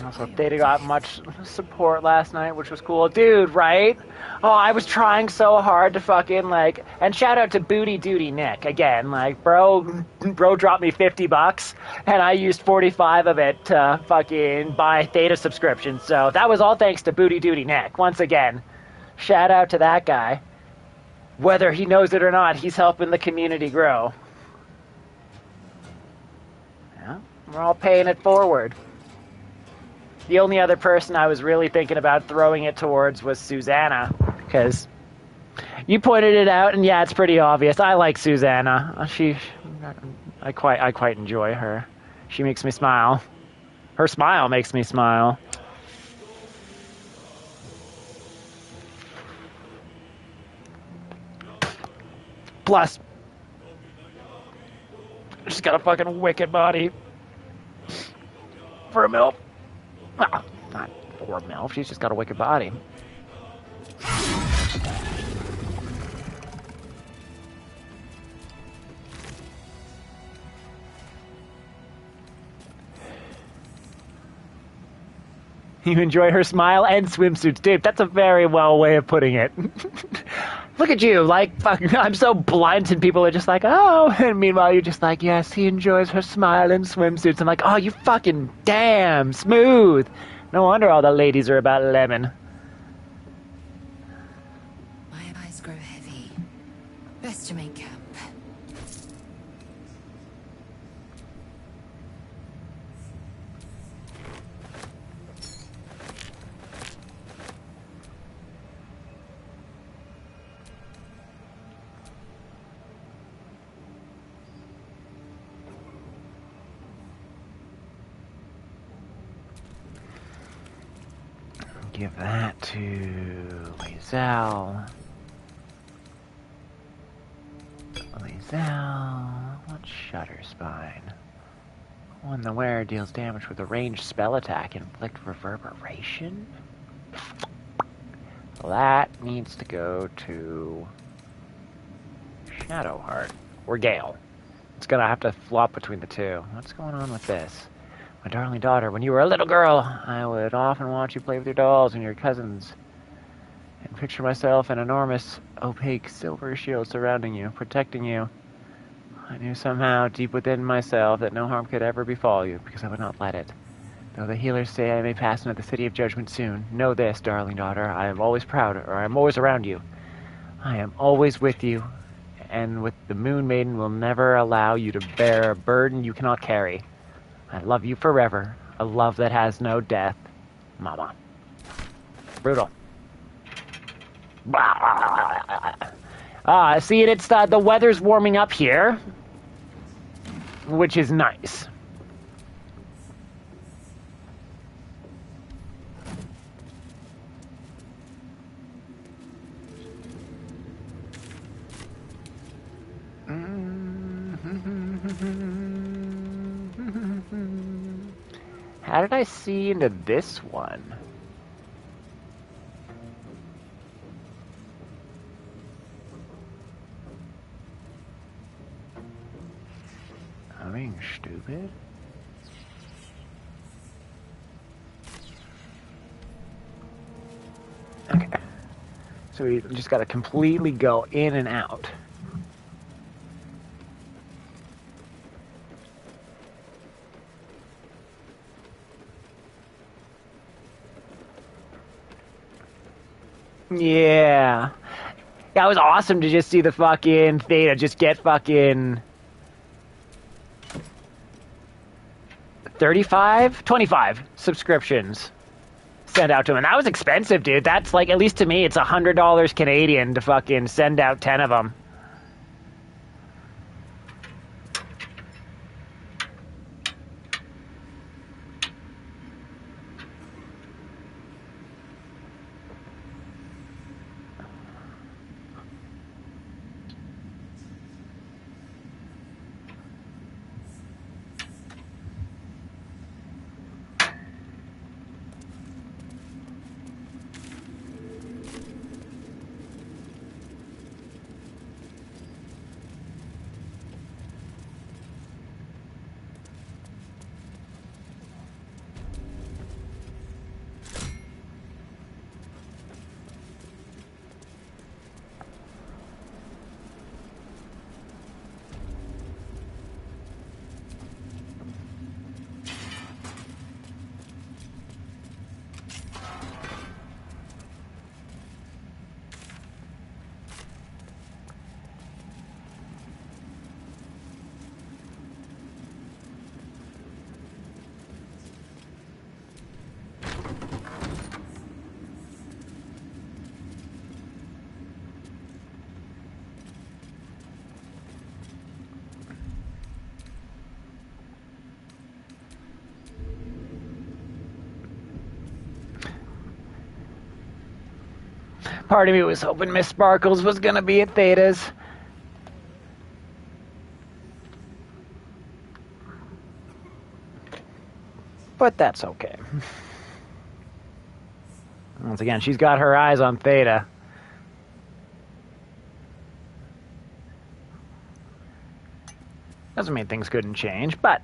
Also, Theta got much support last night, which was cool. Dude, right? Oh, I was trying so hard to fucking, like... And shout out to Booty Duty Nick, again. Like, bro dropped me $50, and I used 45 of it to fucking buy Theta subscriptions. So that was all thanks to Booty Duty Nick, once again. Shout out to that guy. Whether he knows it or not, he's helping the community grow. Yeah, we're all paying it forward. The only other person I was really thinking about throwing it towards was Susanna, because you pointed it out, and yeah, it's pretty obvious. I like Susanna. I quite enjoy her. She makes me smile. Her smile makes me smile. Plus, she's got a fucking wicked body for a MILF. Well, not for MILF, she's just got a wicked body. You enjoy her smile and swimsuits. Dude, that's a very well way of putting it. Look at you, like, fucking, I'm so blunt, and people are just like, oh, and meanwhile you're just like, yes, he enjoys her smile and swimsuits. I'm like, oh, you fucking damn smooth. No wonder all the ladies are about lemon. My eyes grow heavy. Best to make camp. Give that to Lae'zel. Lae'zel. What's Shutter Spine? When the wearer deals damage with a ranged spell attack, inflict reverberation? Well, that needs to go to Shadowheart. Or Gale. It's gonna have to flop between the two. What's going on with this? My darling daughter, when you were a little girl, I would often watch you play with your dolls and your cousins, and picture myself an enormous, opaque silver shield surrounding you, protecting you. I knew somehow, deep within myself, that no harm could ever befall you, because I would not let it. Though the healers say I may pass into the city of judgment soon, know this, darling daughter, I am always proud, or I am always around you. I am always with you, and with the Moon Maiden will never allow you to bear a burden you cannot carry. I love you forever. A love that has no death. Mama. Brutal. See, it's the weather's warming up here, which is nice. How did I see into this one? I'm being stupid? Okay. So we just gotta completely go in and out. Yeah. That was awesome to just see the fucking Theta just get fucking 25 subscriptions sent out to him. And that was expensive, dude. That's like, at least to me, it's $100 Canadian to fucking send out 10 of them. Part of me was hoping Miss Sparkles was gonna be at Theta's. But that's okay. Once again, she's got her eyes on Theta. Doesn't mean things couldn't change, but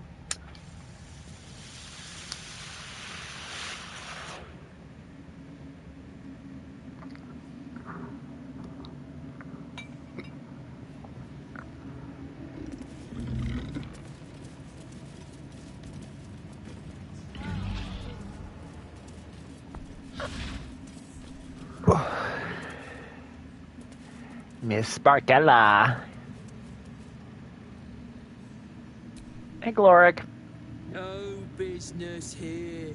Miss Sparkella. Hey, Gloric. No business here.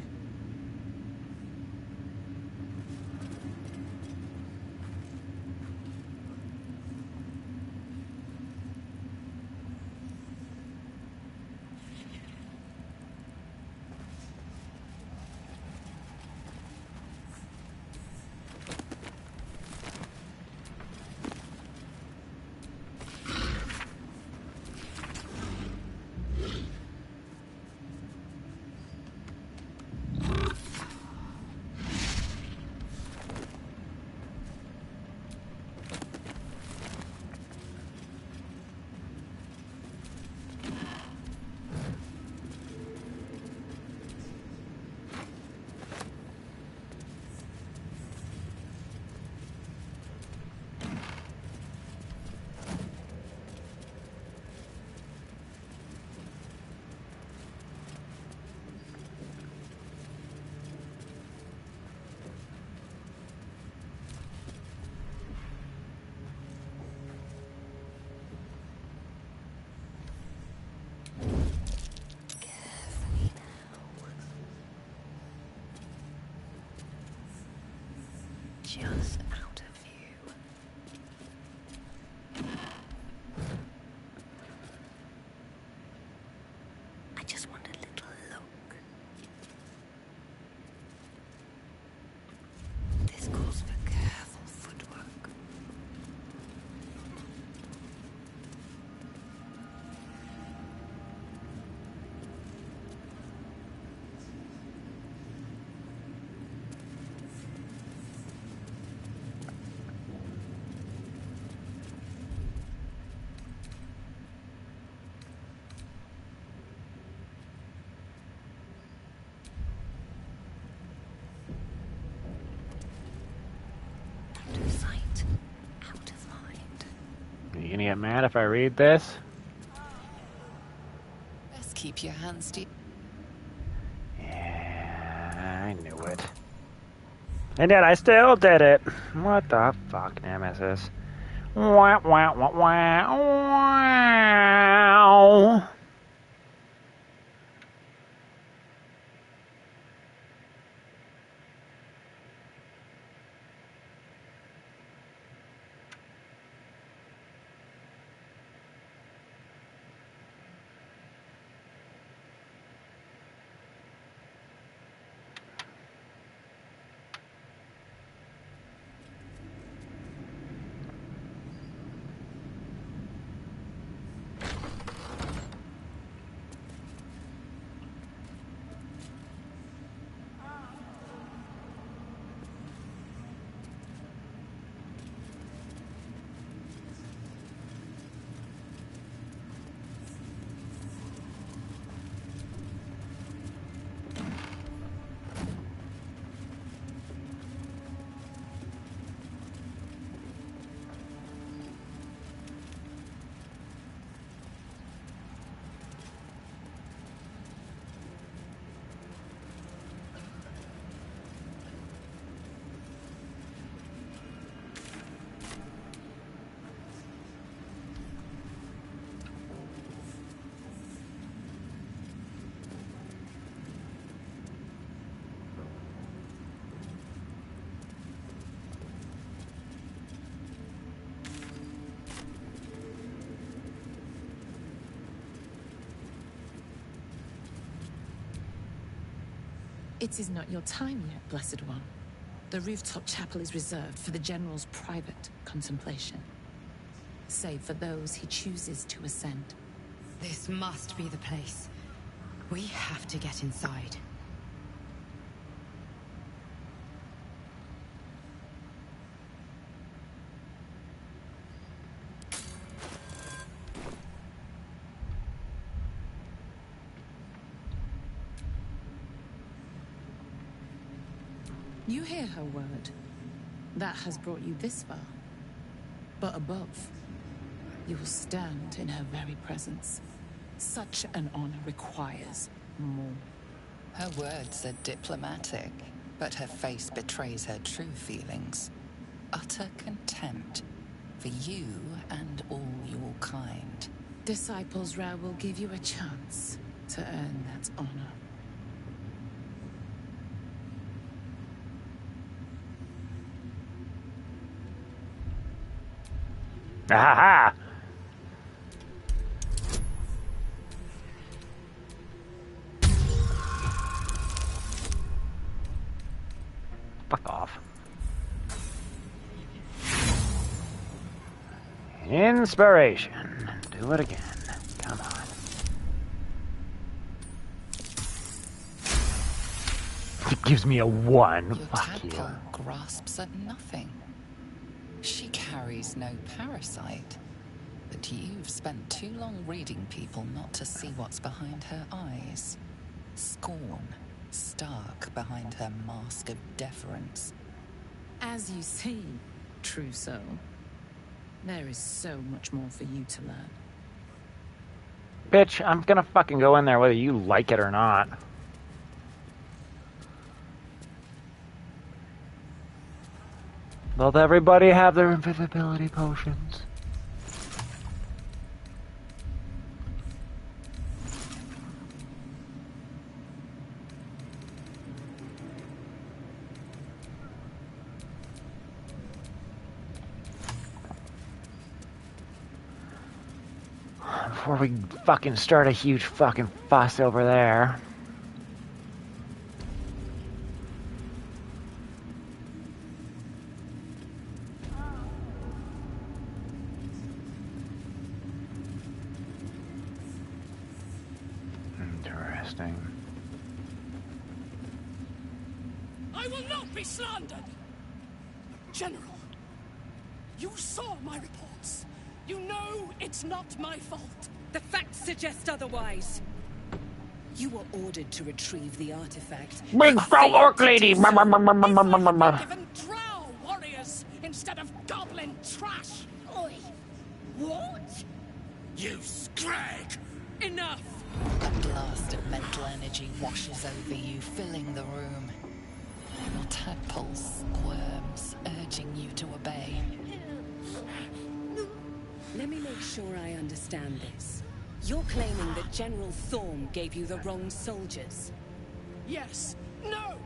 Just out of view. I just want a little look. This calls for careful footwork. Out of sight, out of mind. Are you gonna get mad if I read this? Best keep your hands deep. Yeah, I knew it. And yet I still did it. What the fuck, Nemesis? Wah, wah, wah, wah, wow. It is not your time yet, Blessed One. The rooftop chapel is reserved for the General's private contemplation, save for those he chooses to ascend. This must be the place. We have to get inside. You hear her word. That has brought you this far. But above, you will stand in her very presence. Such an honor requires more. Her words are diplomatic, but her face betrays her true feelings. Utter contempt for you and all your kind. Disciples' Row will give you a chance to earn that honor. Aha! Fuck off. Inspiration. Do it again. Come on. It gives me a 1. Your Fuck you. tadpole grasps at nothing. She carries no parasite. But you've spent too long reading people not to see what's behind her eyes. Scorn, stark behind her mask of deference. As you see, true soul, there is so much more for you to learn. Bitch, I'm gonna fucking go in there whether you like it or not. Let everybody have their invisibility potions. Before we fucking start a huge fucking fuss over there. Interesting. I will not be slandered! General, you saw my reports. You know it's not my fault. The facts suggest otherwise. You were ordered to retrieve the artifact. Big fat orc lady! If I had given drow warriors instead of goblin trash. Oi! What? You scrag! Enough! A blast of mental energy washes over you, filling the room. Your tadpole squirms, urging you to obey. Let me make sure I understand this. You're claiming that General Thorm gave you the wrong soldiers. Yes. No!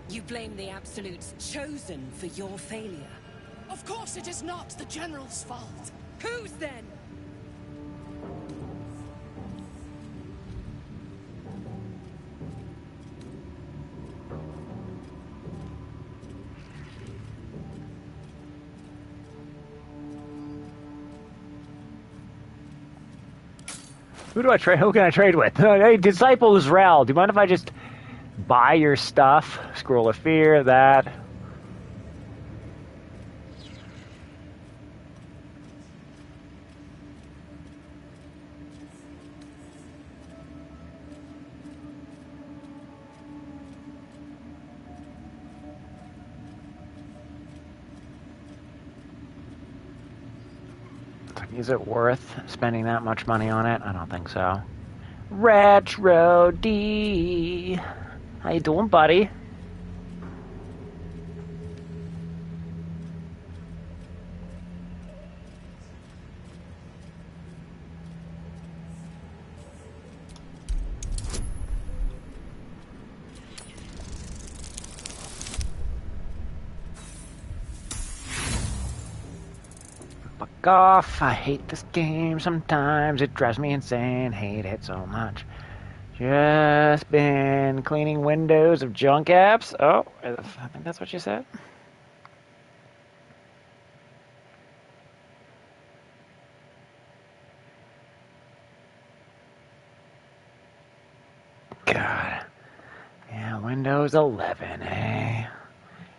You blame the Absolutes chosen for your failure. Of course it is not the General's fault. Whose then? Who do I trade? Who can I trade with? Hey, Disciple Israel, do you mind if I just buy your stuff? Scroll of Fear, that. Is it worth spending that much money on it? I don't think so. Retro D. How you doing, buddy? Fuck off. I hate this game sometimes. It drives me insane. Hate it so much. Just been cleaning windows of junk apps. Oh, I think that's what you said. God. Yeah, Windows 11, eh?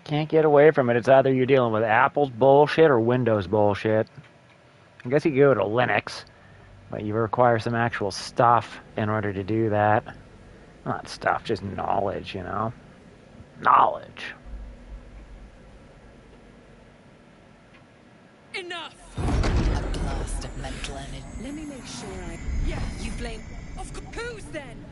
Can't get away from it. It's either you're dealing with Apple's bullshit or Windows bullshit. I guess you could go to Linux, but you require some actual stuff in order to do that. Not stuff, just knowledge, you know? Knowledge. Enough! A blast of mental energy. Let me make sure I... Yeah. You blame... Of course. Whose then?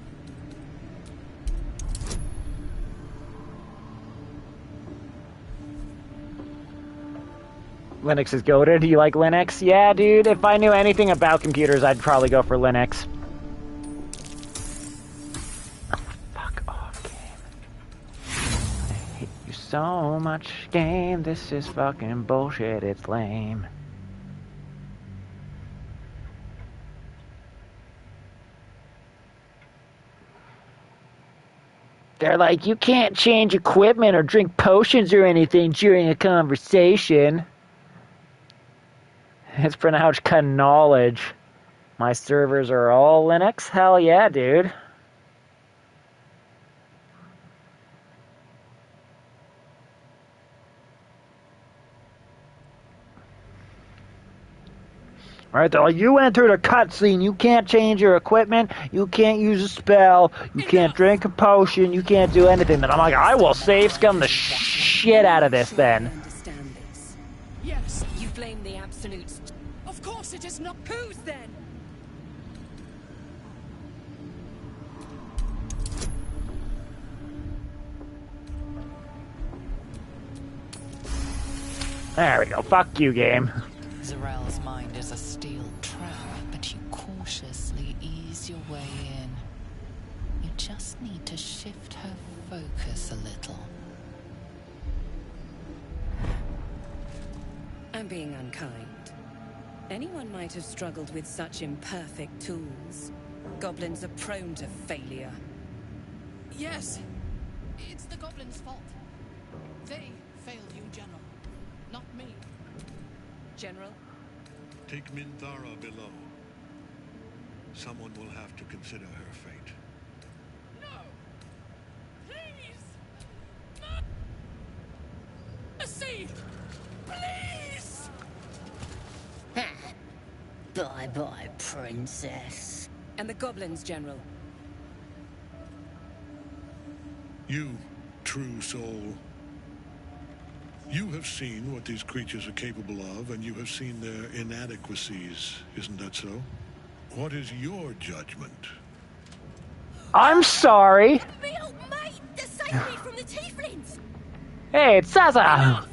Linux is goated. Do you like Linux? Yeah, dude. If I knew anything about computers, I'd probably go for Linux. Oh, fuck off, game. I hate you so much, game. This is fucking bullshit. It's lame. They're like, you can't change equipment or drink potions or anything during a conversation. It's pronounced knowledge. My servers are all Linux? Hell yeah, dude. Right, they're like, you entered a cutscene, you can't change your equipment, you can't use a spell, you can't drink a potion, you can't do anything. Then I'm like, I will save scum the shit out of this then. I understand this. Yes. You blame the absolutes. Of course it is not. Who's then? There we go, fuck you, game. Zarel's mind is a steel trap, but you cautiously ease your way in. You just need to shift her focus a little. I'm being unkind. Anyone might have struggled with such imperfect tools. Goblins are prone to failure. Yes. It's the goblins' fault. They failed you, General. Not me. General? Take Minthara below. Someone will have to consider her fate. No! Please! Mercy! Please! Bye-bye, princess. And the goblins, General? You, true soul. You have seen what these creatures are capable of, and you have seen their inadequacies. Isn't that so? What is your judgment? I'm sorry. Me old mate to save me from the tieflings. Hey, it's Zaza.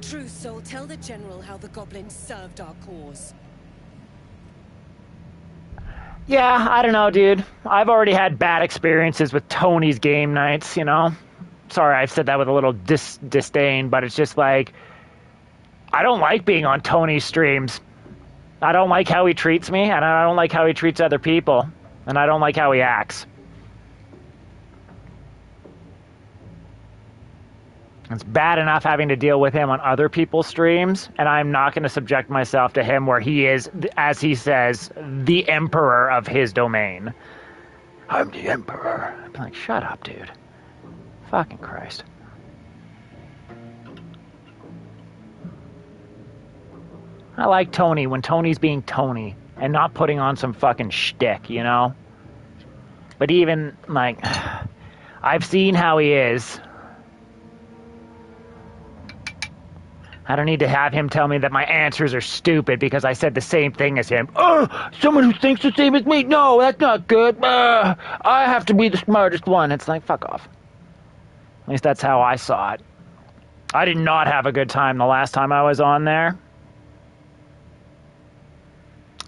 True soul, tell the General how the goblins served our cause. Yeah, I don't know, dude. I've already had bad experiences with Tony's game nights, you know? Sorry, I've said that with a little disdain, but it's just like, I don't like being on Tony's streams. I don't like how he treats me, and I don't like how he treats other people, and I don't like how he acts. It's bad enough having to deal with him on other people's streams, and I'm not going to subject myself to him where he is, as he says, the emperor of his domain. I'm the emperor. I'm like, shut up, dude. Fucking Christ. I like Tony when Tony's being Tony and not putting on some fucking shtick, you know? But even, like, I've seen how he is. I don't need to have him tell me that my answers are stupid because I said the same thing as him. Oh, someone who thinks the same as me? No, that's not good. I have to be the smartest one. It's like, fuck off. At least that's how I saw it. I did not have a good time the last time I was on there.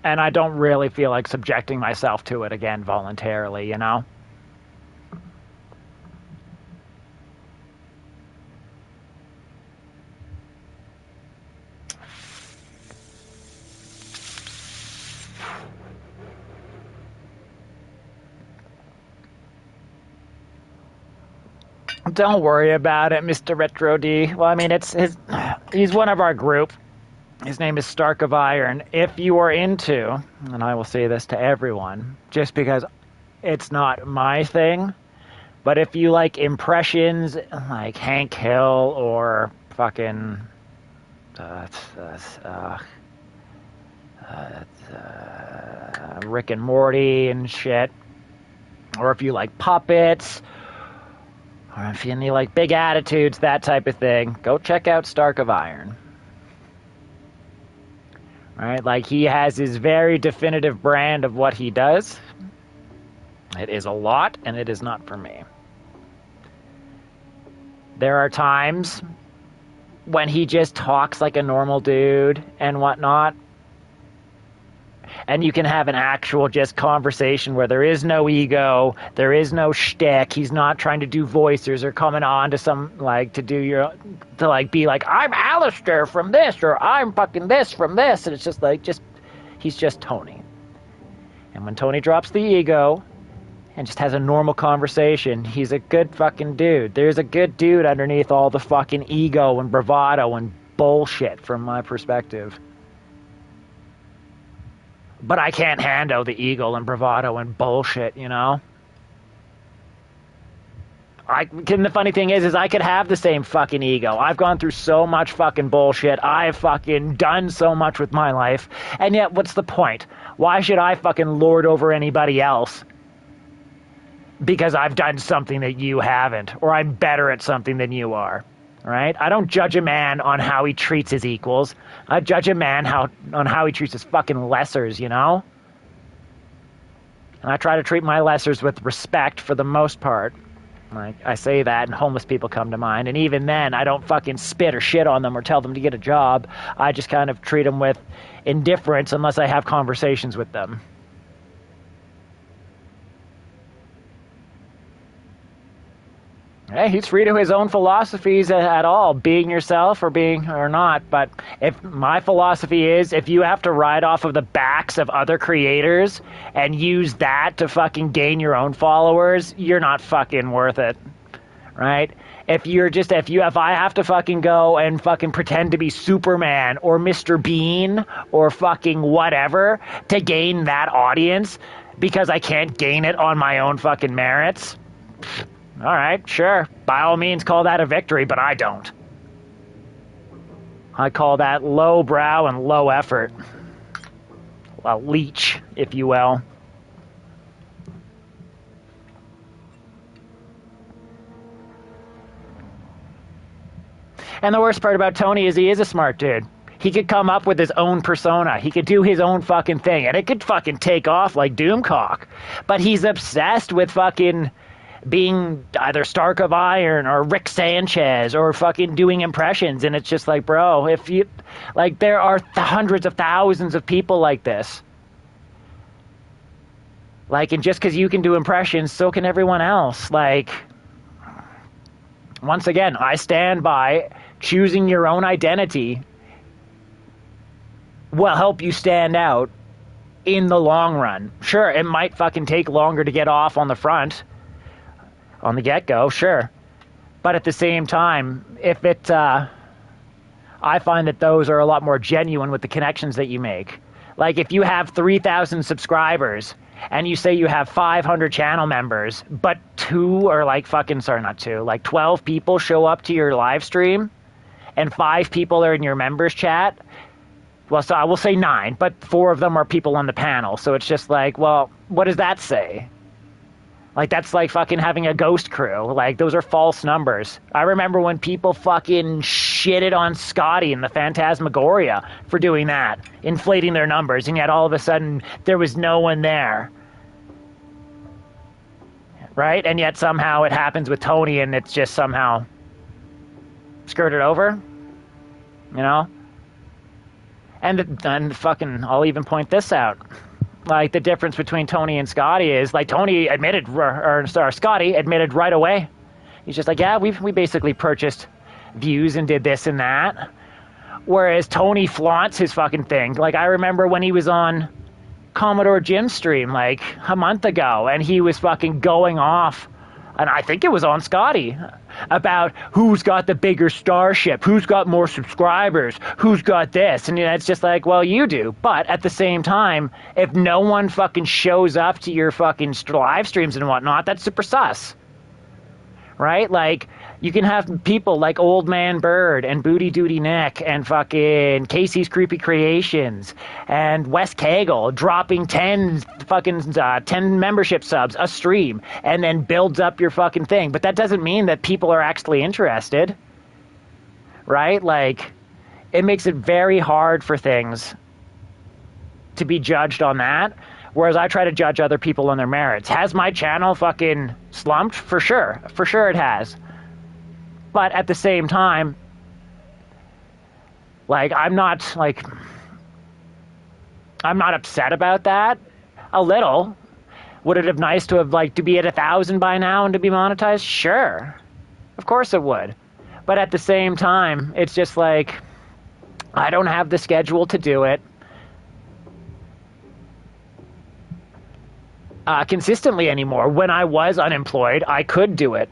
And I don't really feel like subjecting myself to it again voluntarily, you know? Don't worry about it, Mr. Retro D. Well, I mean, he's one of our group. His name is Stark of Iron. If you are into, and I will say this to everyone, just because it's not my thing, but if you like impressions like Hank Hill or fucking Rick and Morty and shit, or if you like puppets, or if you like big attitudes, that type of thing, go check out Stark of Iron. Right? Like, he has his very definitive brand of what he does. It is a lot, and it is not for me. There are times when he just talks like a normal dude and whatnot. And you can have an actual just conversation where there is no ego, there is no shtick. He's not trying to do voices or coming on to some, like, to like, be like, I'm Alistair from this, or I'm fucking this from this. And it's just like, he's just Tony. And when Tony drops the ego and just has a normal conversation, he's a good fucking dude. There's a good dude underneath all the fucking ego and bravado and bullshit from my perspective. But I can't handle the ego and bravado and bullshit, you know? The funny thing is I could have the same fucking ego. I've gone through so much fucking bullshit. I've fucking done so much with my life. And yet, what's the point? Why should I fucking lord over anybody else? Because I've done something that you haven't. Or I'm better at something than you are. Right? I don't judge a man on how he treats his equals. I judge a man on how he treats his fucking lessers, you know? And I try to treat my lessers with respect for the most part. Like, I say that and homeless people come to mind. And even then, I don't fucking spit or shit on them or tell them to get a job. I just kind of treat them with indifference unless I have conversations with them. Hey, he's free to his own philosophies at all, being yourself or not. But if my philosophy is, if you have to ride off of the backs of other creators and use that to fucking gain your own followers, you're not fucking worth it, right? If I have to fucking go and fucking pretend to be Superman or Mr. Bean or fucking whatever to gain that audience because I can't gain it on my own fucking merits, all right, sure. By all means, call that a victory, but I don't. I call that low brow and low effort. A leech, if you will. And the worst part about Tony is he is a smart dude. He could come up with his own persona. He could do his own fucking thing, and it could fucking take off like Doomcock. But he's obsessed with fucking being either Stark of Iron or Rick Sanchez or fucking doing impressions. And it's just like, bro, if you, like, there are hundreds of thousands of people like this. Like, and just because you can do impressions, so can everyone else. Like, once again, I stand by choosing your own identity will help you stand out in the long run. Sure, it might fucking take longer to get off on the front, on the get-go, sure. But at the same time, I find that those are a lot more genuine with the connections that you make. Like, if you have 3,000 subscribers and you say you have 500 channel members, but 12 people show up to your live stream and 5 people are in your members chat, well, so I will say 9, but 4 of them are people on the panel. So it's just like, well, what does that say? Like, that's like fucking having a ghost crew. Like, those are false numbers. I remember when people fucking shitted on Scotty in the Phantasmagoria for doing that, inflating their numbers, and yet all of a sudden there was no one there. Right? And yet somehow it happens with Tony and it's just somehow skirted over. You know? And fucking, I'll even point this out. Like, the difference between Tony and Scotty is, like, Scotty admitted right away. He's just like, yeah, we basically purchased views and did this and that. Whereas Tony flaunts his fucking thing. Like, I remember when he was on Commodore Jim's stream, like, a month ago, and he was fucking going off, and I think it was on Scotty, about who's got the bigger starship, who's got more subscribers, who's got this. And it's just like, well, you do. But at the same time, if no one fucking shows up to your fucking live streams and whatnot, that's super sus. Right? Like, you can have people like Old Man Bird and Booty Duty Nick and fucking Casey's Creepy Creations and Wes Cagle dropping 10 membership subs a stream and then builds up your fucking thing. But that doesn't mean that people are actually interested. Right? Like, it makes it very hard for things to be judged on that. Whereas I try to judge other people on their merits. Has my channel fucking slumped? For sure. For sure it has. But at the same time, Like, I'm not upset about that. A little. Would it have nice to have, like, to be at 1,000 by now and to be monetized? Sure. Of course it would. But at the same time, it's just like, I don't have the schedule to do it consistently anymore. When I was unemployed, I could do it.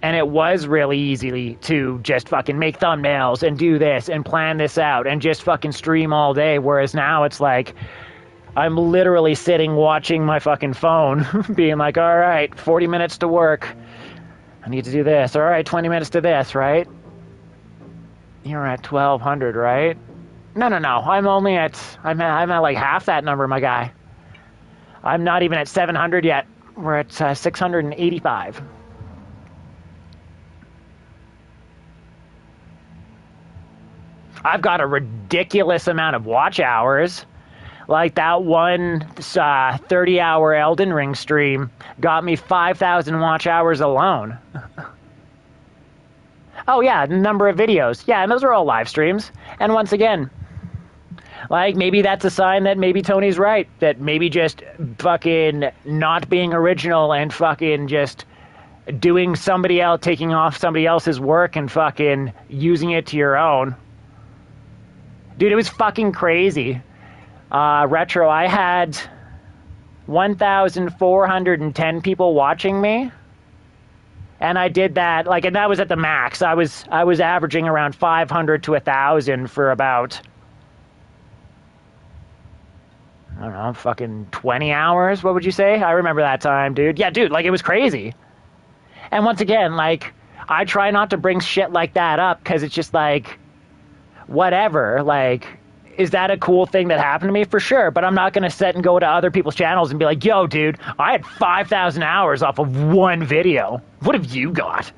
And it was really easy to just fucking make thumbnails and do this and plan this out and just fucking stream all day. Whereas now it's like, I'm literally sitting watching my fucking phone, being like, all right, 40 minutes to work. I need to do this. All right, 20 minutes to this, right? You're at 1,200, right? No. I'm at like half that number, my guy. I'm not even at 700 yet. We're at 685. I've got a ridiculous amount of watch hours. Like that one 30-hour Elden Ring stream got me 5,000 watch hours alone. Oh yeah, number of videos. Yeah, and those are all live streams. And once again, like, maybe that's a sign that maybe Tony's right. That maybe just fucking not being original and fucking just doing somebody else, taking off somebody else's work and fucking using it to your own. Dude, it was fucking crazy. Retro, I had 1,410 people watching me. And I did that, like, and that was at the max. I was averaging around 500 to 1,000 for about, I don't know, fucking 20 hours. What would you say? I remember that time, dude. Yeah, dude, like, it was crazy. And once again, like, I try not to bring shit like that up because it's just like, whatever. Like, is that a cool thing that happened to me? For sure. But I'm not going to sit and go to other people's channels and be like, yo, dude, I had 5,000 hours off of one video. What have you got?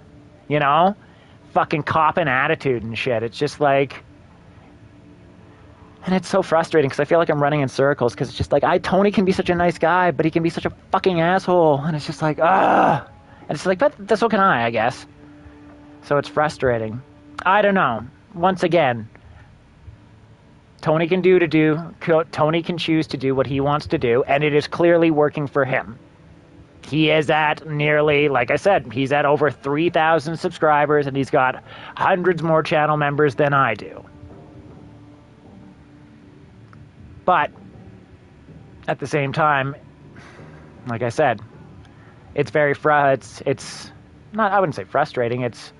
You know? Fucking copping attitude and shit. It's just like... And it's so frustrating because I feel like I'm running in circles because it's just like, Tony can be such a nice guy, but he can be such a fucking asshole. And it's just like, And it's like, but so can I guess. So it's frustrating. I don't know. Once again... Tony can Tony can choose to do what he wants to do, and it is clearly working for him. He is at nearly, like I said, he's at over 3,000 subscribers, and he's got hundreds more channel members than I do. But at the same time, like I said, it's very it's not, I wouldn't say frustrating, it's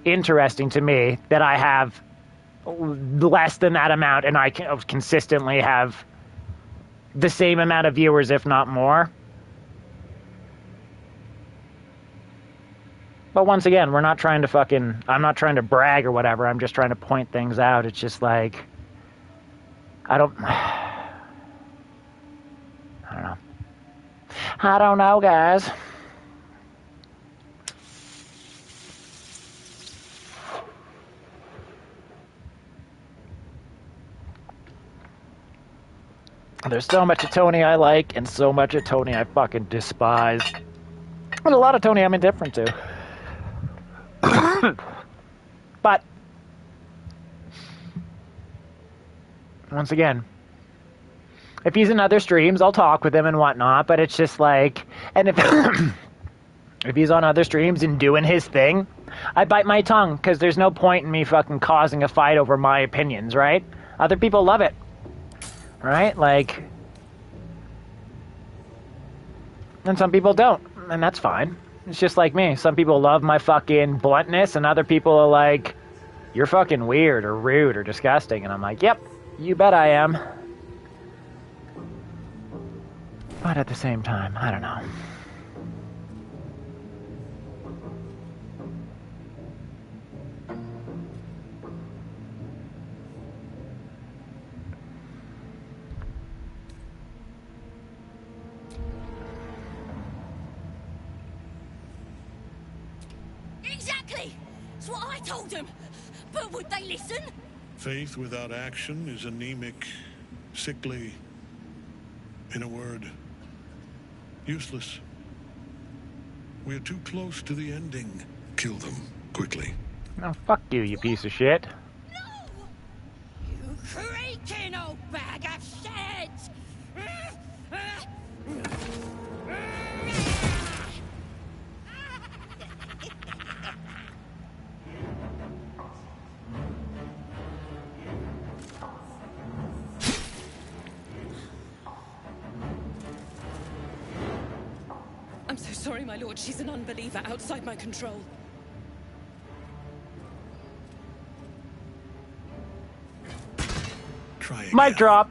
interesting to me that I have less than that amount and I can consistently have the same amount of viewers, if not more. But once again, I'm not trying to brag or whatever. I'm just trying to point things out. It's just like, I don't know, guys. There's so much of Tony I like, and so much of Tony I fucking despise. And a lot of Tony I'm indifferent to. But, once again, if he's in other streams, I'll talk with him and whatnot, but it's just like, and if if he's on other streams and doing his thing, I bite my tongue, because there's no point in me fucking causing a fight over my opinions, right? Other people love it. Right? Like, and some people don't, and that's fine. It's just like me. Some people love my fucking bluntness, and other people are like, you're fucking weird or rude or disgusting, and I'm like, yep, you bet I am. But at the same time, I don't know. Exactly! That's what I told them. But would they listen? Faith without action is anemic, sickly, in a word, useless. We are too close to the ending. Kill them, quickly. Oh, fuck you, you piece of shit. No! sorry, my lord. She's an unbeliever outside my control. Try again. Mic drop.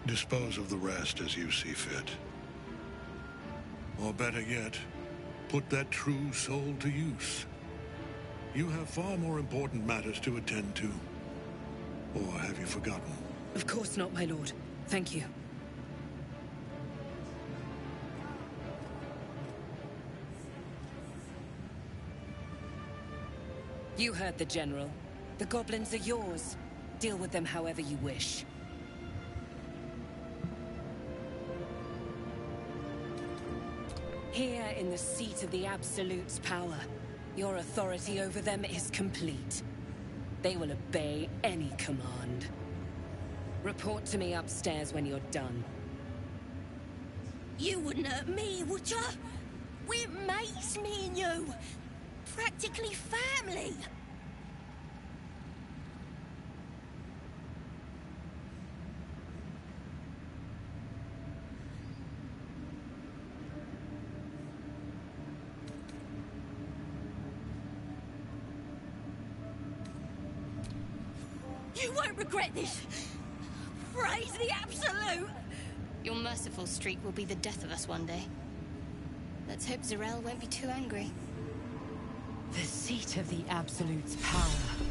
Dispose of the rest as you see fit. Or better yet, put that true soul to use. You have far more important matters to attend to. Or have you forgotten? Of course not, my lord. Thank you. You heard the General. The goblins are yours. Deal with them however you wish. Here in the seat of the Absolute's power, your authority over them is complete. They will obey any command. Report to me upstairs when you're done. You wouldn't hurt me, would ya? We're mates, me and you. Practically family. You won't regret this. Praise the Absolute. Your merciful streak will be the death of us one day. Let's hope Zarel won't be too angry. The seat of the Absolute's power,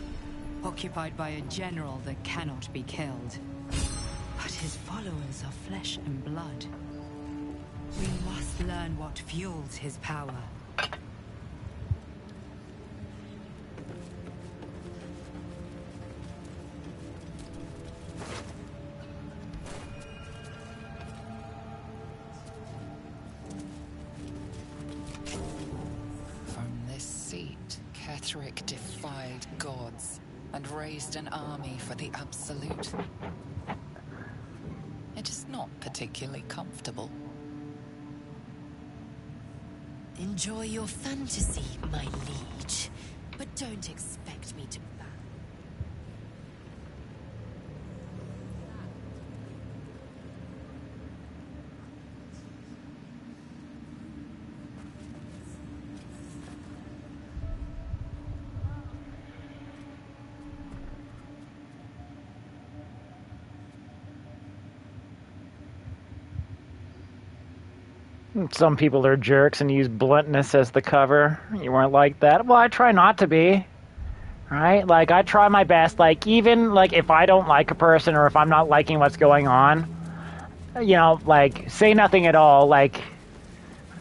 occupied by a general that cannot be killed. But his followers are flesh and blood. We must learn what fuels his power. Ketheric defied gods and raised an army for the Absolute. It is not particularly comfortable. Enjoy your fantasy, my liege, but don't expect me to bow. Some people are jerks and use bluntness as the cover. You weren't like that. Well, I try not to be. Right? Like, I try my best. Like, even, like, if I don't like a person or if I'm not liking what's going on, you know, like, say nothing at all. Like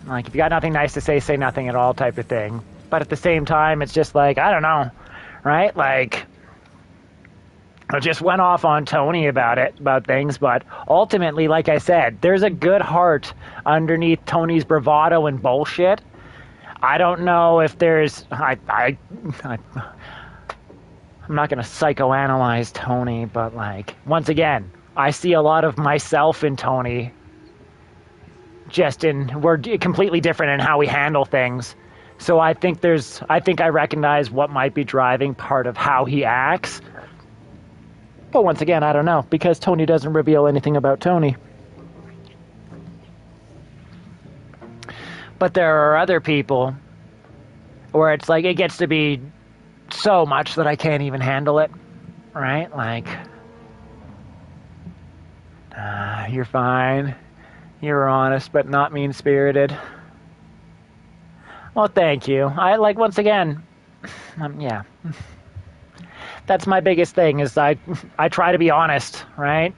if you got nothing nice to say nothing at all type of thing. But at the same time, it's just like, I don't know. Right? Like, I just went off on Tony about things, but ultimately, like I said, there's a good heart underneath Tony's bravado and bullshit. I don't know if there's... I'm not going to psychoanalyze Tony, but, like, once again, I see a lot of myself in Tony. We're completely different in how we handle things. So I think I recognize what might be driving part of how he acts. But once again, I don't know, because Tony doesn't reveal anything about Tony. But there are other people where it's like it gets to be so much that I can't even handle it, right? Like, you're fine. You're honest, but not mean-spirited. Well, thank you. Once again, yeah. That's my biggest thing, is I try to be honest, right?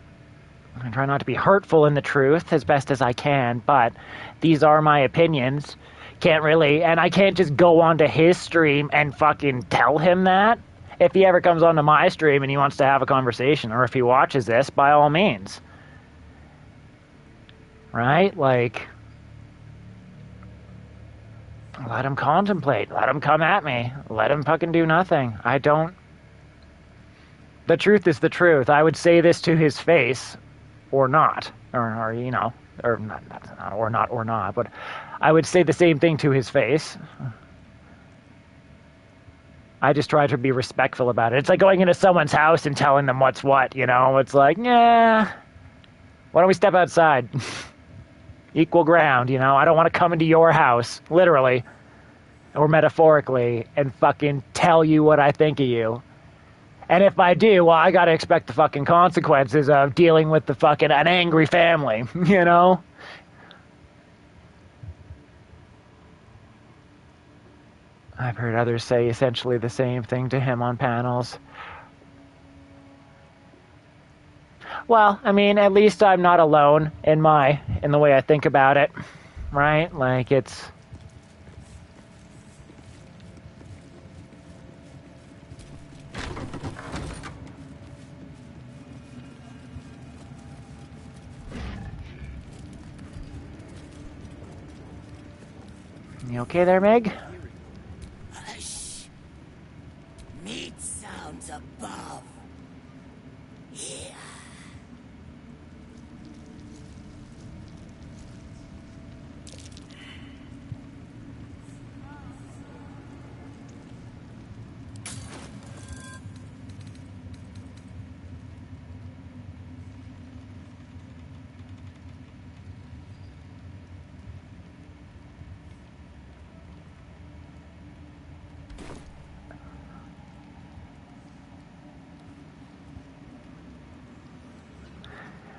I try not to be hurtful in the truth as best as I can, but these are my opinions. And I can't just go onto his stream and fucking tell him that. If he ever comes onto my stream and he wants to have a conversation, or if he watches this, by all means. Right? Like, let him contemplate. Let him come at me. Let him fucking do nothing. I don't The truth is the truth. I would say this to his face, or not, or you know, or not, but I would say the same thing to his face. I just try to be respectful about it. It's like going into someone's house and telling them what's what, you know? It's like, yeah, why don't we step outside? Equal ground, you know? I don't want to come into your house, literally, or metaphorically, and fucking tell you what I think of you. And if I do, well, I gotta expect the fucking consequences of dealing with the fucking an angry family, you know? I've heard others say essentially the same thing to him on panels. Well, I mean, at least I'm not alone in the way I think about it, right? Like, it's... You okay there, Meg? Hush. Meat sounds above. Here.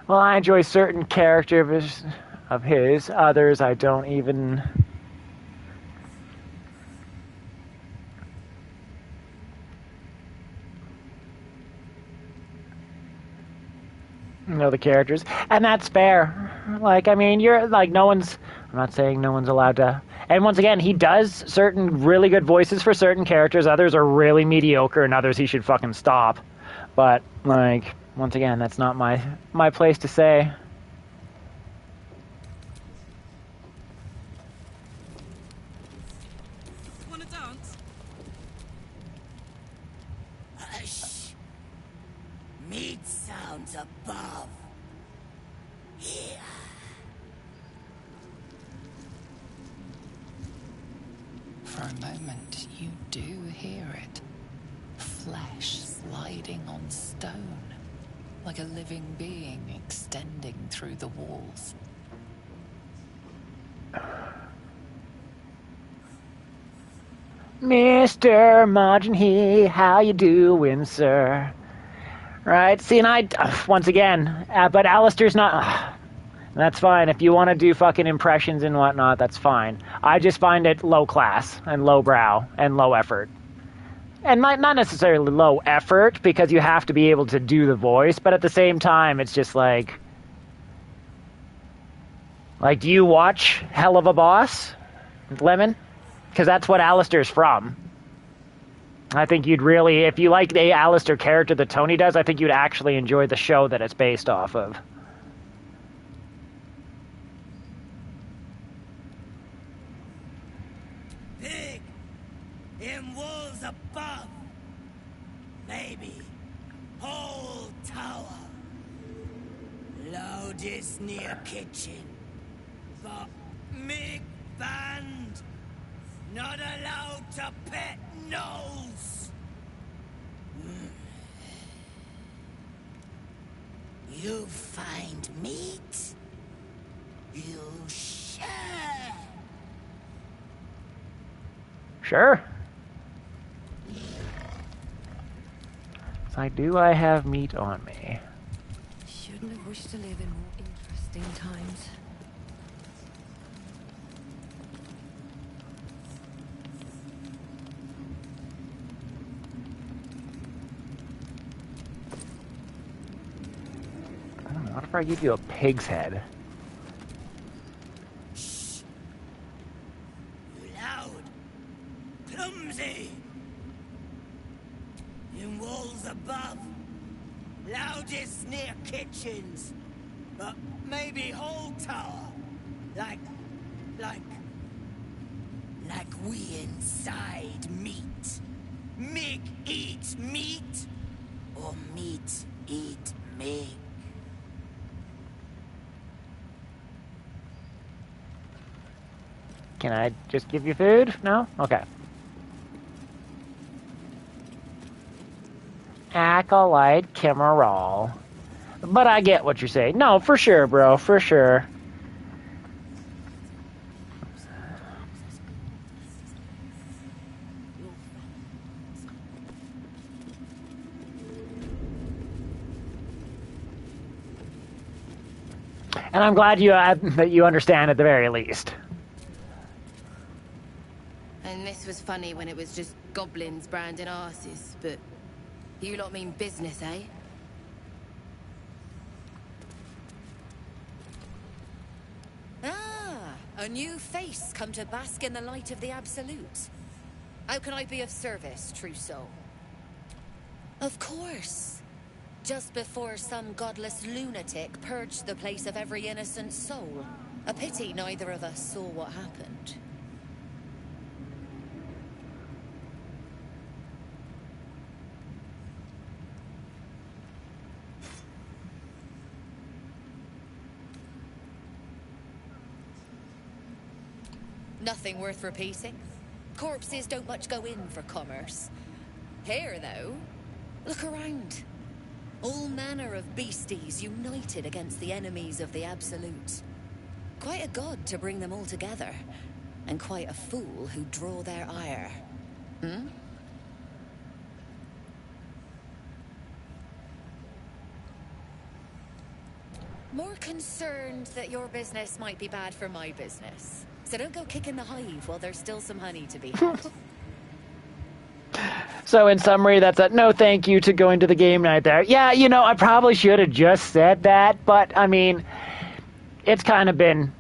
Well, I enjoy certain characters of his. Others I don't even... know the characters. And that's fair. Like, I mean, you're... Like, no one's... I'm not saying no one's allowed to... And once again, he does certain really good voices for certain characters. Others are really mediocre, and others he should fucking stop. But, like... Once again, that's not my place to say. Wanna dance? Hush. Meat sounds above. Here. For a moment, you do hear it. Flesh sliding on stone. Like a living being extending through the walls. Mr. Margin he, how you doing, sir? Right, see, and once again, but Alistair's not... that's fine. If you want to do fucking impressions and whatnot, that's fine. I just find it low class and low brow and low effort. And not necessarily low effort, because you have to be able to do the voice, but at the same time, it's just like... Like, do you watch Hell of a Boss, Lemon? Because that's what Alistair's from. I think you'd really... If you like the Alistair character that Tony does, I think you'd actually enjoy the show that it's based off of. Pig. In walls above. Maybe. Whole tower. Loudest near kitchen. But Mig band. Not allowed to pet nose. You find meat. You share. Sure. I have meat on me. Shouldn't have wished to live in more interesting times. What if I give you a pig's head? Shh. You loud. Clumsy. In walls above. Loudest near kitchens. But maybe whole tower. Like we inside meat. Mig eats meat. or meat eat me. Can I just give you food? No? Okay. Acolyte Kimmeral. But I get what you're saying. No, for sure, bro. For sure. And I'm glad that you understand at the very least. And this was funny when it was just goblins branding arses, but you lot mean business, eh? Ah, a new face come to bask in the light of the Absolute. How can I be of service, true soul? Of course. Just before some godless lunatic purged the place of every innocent soul. A pity neither of us saw what happened. Nothing worth repeating. Corpses don't much go in for commerce. Here, though, look around. All manner of beasties united against the enemies of the Absolute. Quite a god to bring them all together, and quite a fool who draw their ire. Hmm? More concerned that your business might be bad for my business. So don't go kicking the hive while there's still some honey to be had. So in summary, that's a no thank you to going to the game night there. Yeah, you know, I probably should have just said that, but I mean, it's kind of been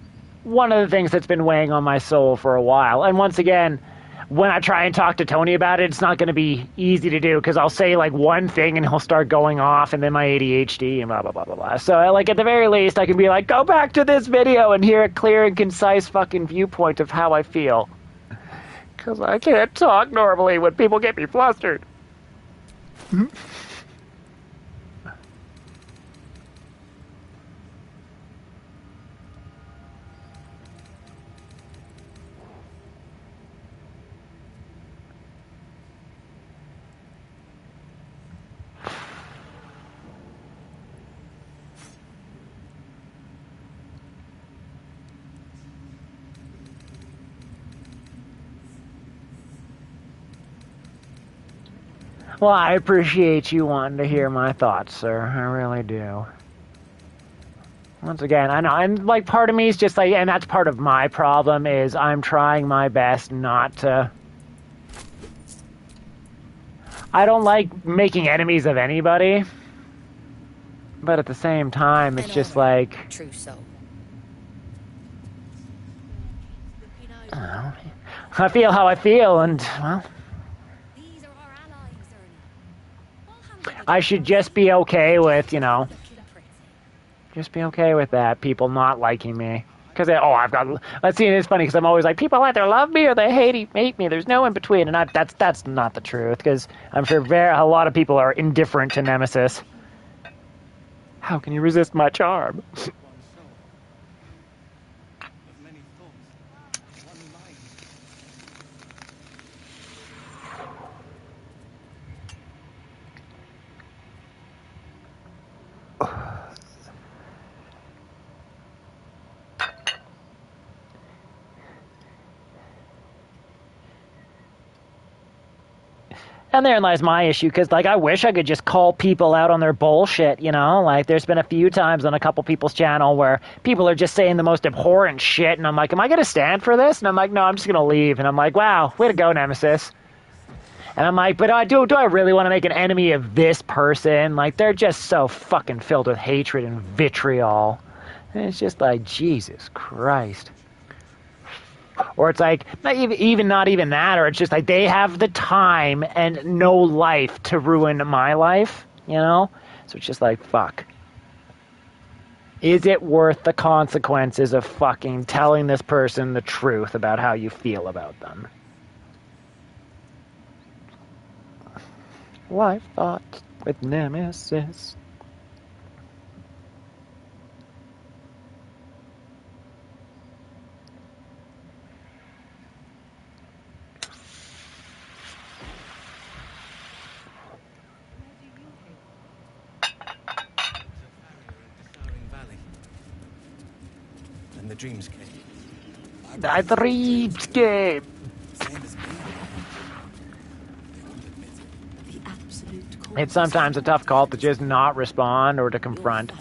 one of the things that's been weighing on my soul for a while. And once again, when I try and talk to Tony about it, it's not going to be easy to do because I'll say like one thing and he'll start going off and then my ADHD and blah, blah, blah, blah, blah. So like at the very least, I can be like, go back to this video and hear a clear and concise fucking viewpoint of how I feel. Because I can't talk normally when people get me flustered. Well, I appreciate you wanting to hear my thoughts, sir. I really do. Once again, I know, and like part of me is just like, and that's part of my problem is I'm trying my best not to. I don't like making enemies of anybody, but at the same time, it's just like. True soul. I don't know. I feel how I feel, and well. I should just be okay with, you know, just be okay with that, people not liking me. Because, let's see, it's funny, because I'm always like, people either love me or they hate me. There's no in between, and that's not the truth, because I'm sure a lot of people are indifferent to Nemesis. How can you resist my charm? And therein lies my issue, because, like, I wish I could just call people out on their bullshit, you know? Like, there's been a few times on a couple people's channel where people are just saying the most abhorrent shit, and I'm like, am I going to stand for this? And I'm like, no, I'm just going to leave. And I'm like, wow, way to go, Nemesis. And I'm like, but do I really want to make an enemy of this person? Like, they're just so fucking filled with hatred and vitriol. And it's just like, Jesus Christ. Or it's like, not even that, or it's just like they have the time and no life to ruin my life, you know? So it's just like, fuck. Is it worth the consequences of fucking telling this person the truth about how you feel about them? Life thought with Nemesis. And the dreams came. The dreamscape. It's sometimes a tough call to just not respond or to confront.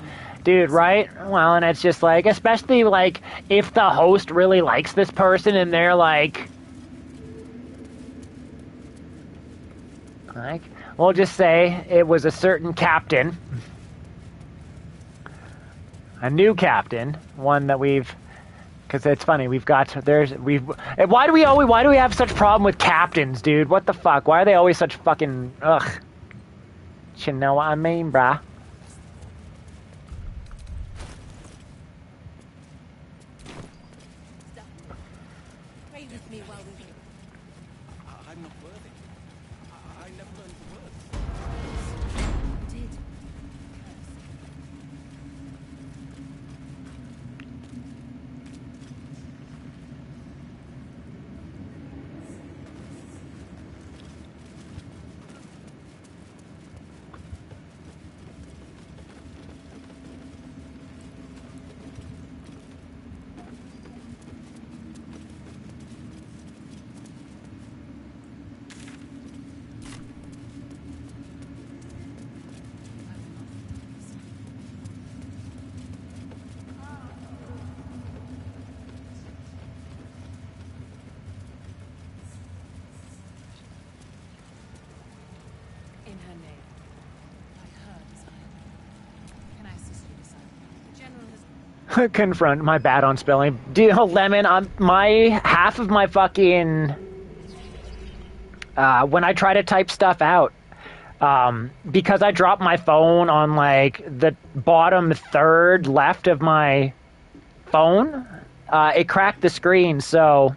Dude, right? Well, and it's just like, especially like if the host really likes this person and they're like, we'll just say it was a certain captain, a new captain, one that we've, because it's funny, why do we have such problem with captains, dude? What the fuck? Why are they always such fucking, ugh. You know what I mean, brah? Pray with me while we wait. I'm not worthy. I never learned the words. You did. In her name. Like her design. Can I assist you decide? The general has... Confront, my bad on spelling. Dude, Lemon, my half of my fucking, when I try to type stuff out, because I dropped my phone on like the bottom third left of my phone, it cracked the screen. So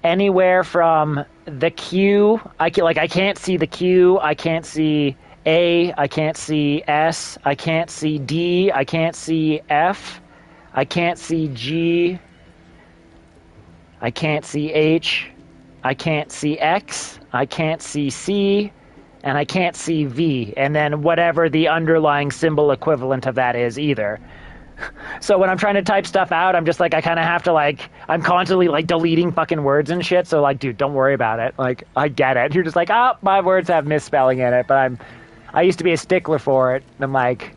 anywhere from the Q, I can't see the Q, I can't see A, I can't see S, I can't see D, I can't see F, I can't see G, I can't see H, I can't see X, I can't see C, and I can't see V, and then whatever the underlying symbol equivalent of that is either. So when I'm trying to type stuff out, I'm just like, I kind of have to like, I'm constantly like deleting fucking words and shit. So like, dude, don't worry about it. Like, I get it. You're just like, oh, my words have misspelling in it, but I used to be a stickler for it. And I'm like,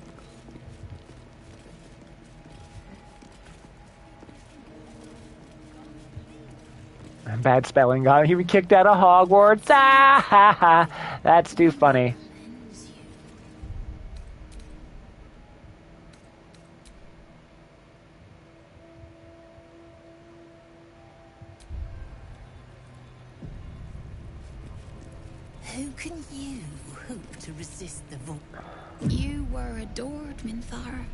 bad spelling got him. He was kicked out of Hogwarts. Ah, ha, ha. That's too funny. Who can you hope to resist the vote? You were adored, Minthar.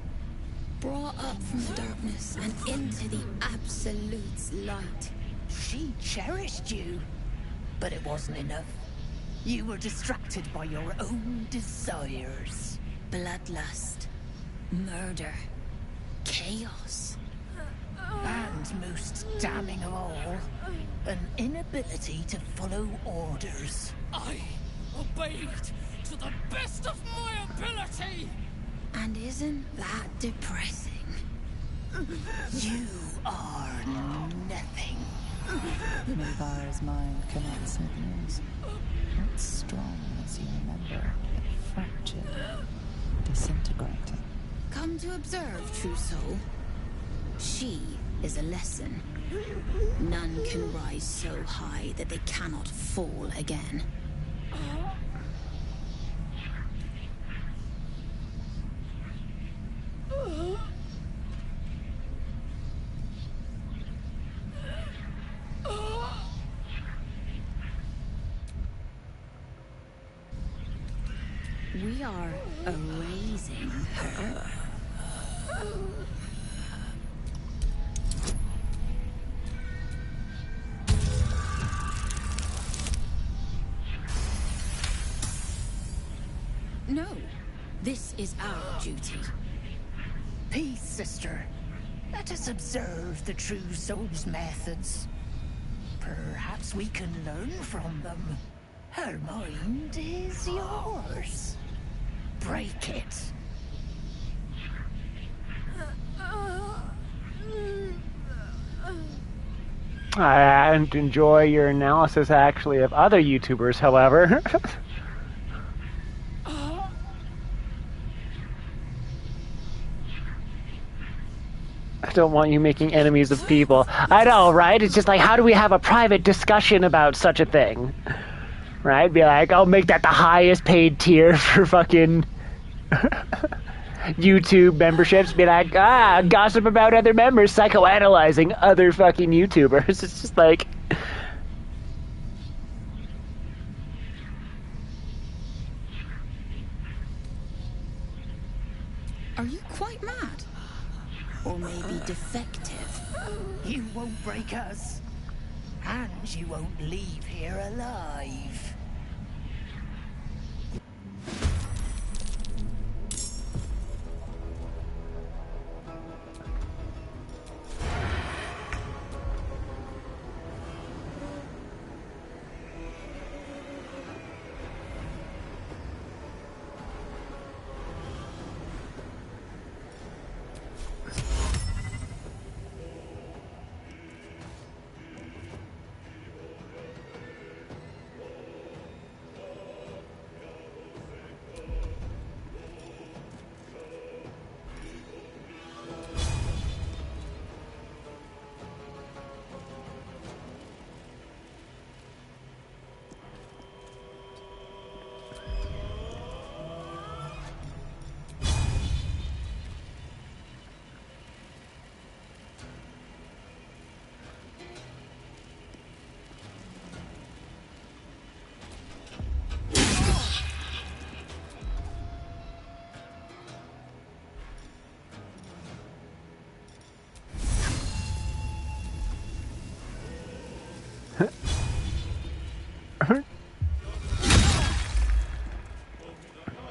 Brought up from the darkness and into the Absolute's light. She cherished you, but it wasn't enough. You were distracted by your own desires. Bloodlust, murder, chaos. And most damning of all, an inability to follow orders. I obeyed to the best of my ability! And isn't that depressing? You are nothing. Minvar's mind cannot see news. Not strong as you remember, but fractured, disintegrating. Come to observe, true soul. She is a lesson. None can rise so high that they cannot fall again. We are erasing her. This is our duty. Peace, sister. Let us observe the true soul's methods. Perhaps we can learn from them. Her mind is yours. Break it. I didn't enjoy your analysis, actually, of other YouTubers, however. I don't want you making enemies of people. I know, right? It's just like, how do we have a private discussion about such a thing? Right? Be like, I'll make that the highest paid tier for fucking YouTube memberships. Be like, gossip about other members, psychoanalyzing other fucking YouTubers. It's just like... Are you quite mad? Or maybe defective? You won't break us. And you won't leave here alive.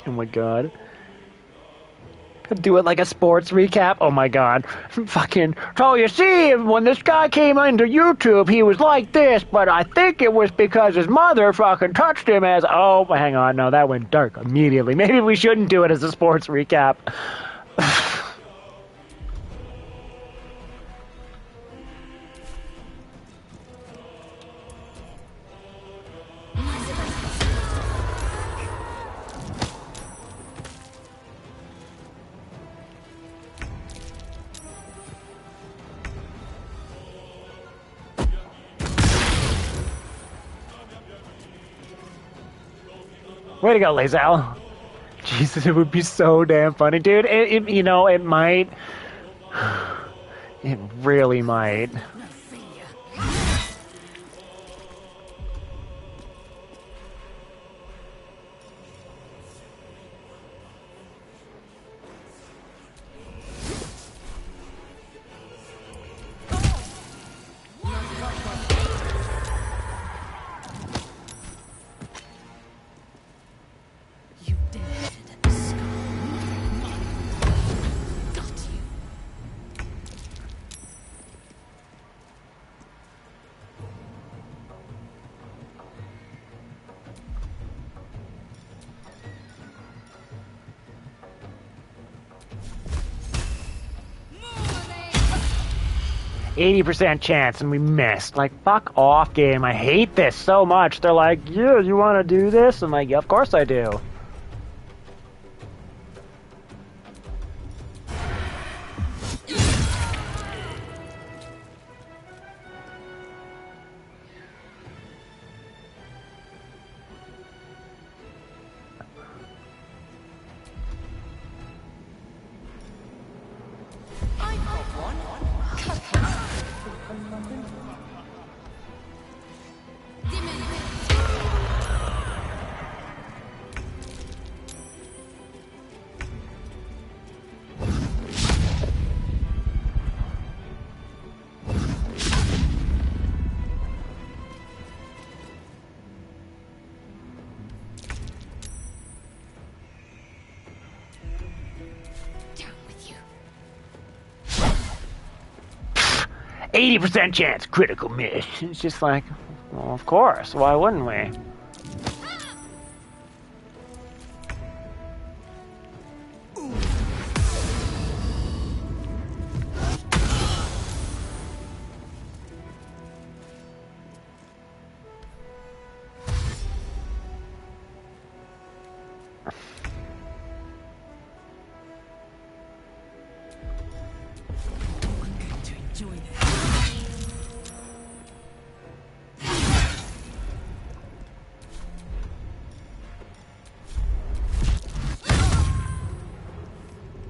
Oh my god. Do it like a sports recap? Oh my god. Fucking, so you see, when this guy came into YouTube, he was like this, but I think it was because his mother fucking touched him as... Oh, hang on, no, that went dark immediately. Maybe we shouldn't do it as a sports recap. Way to go, Lazal. Jesus, it would be so damn funny. Dude, you know, it might. It really might. %80 chance and we missed. Like, fuck off, game. I hate this so much. They're like, yeah, you want to do this? I'm like, yeah, of course I do. 80% chance, critical miss. It's just like, well, of course. Why wouldn't we?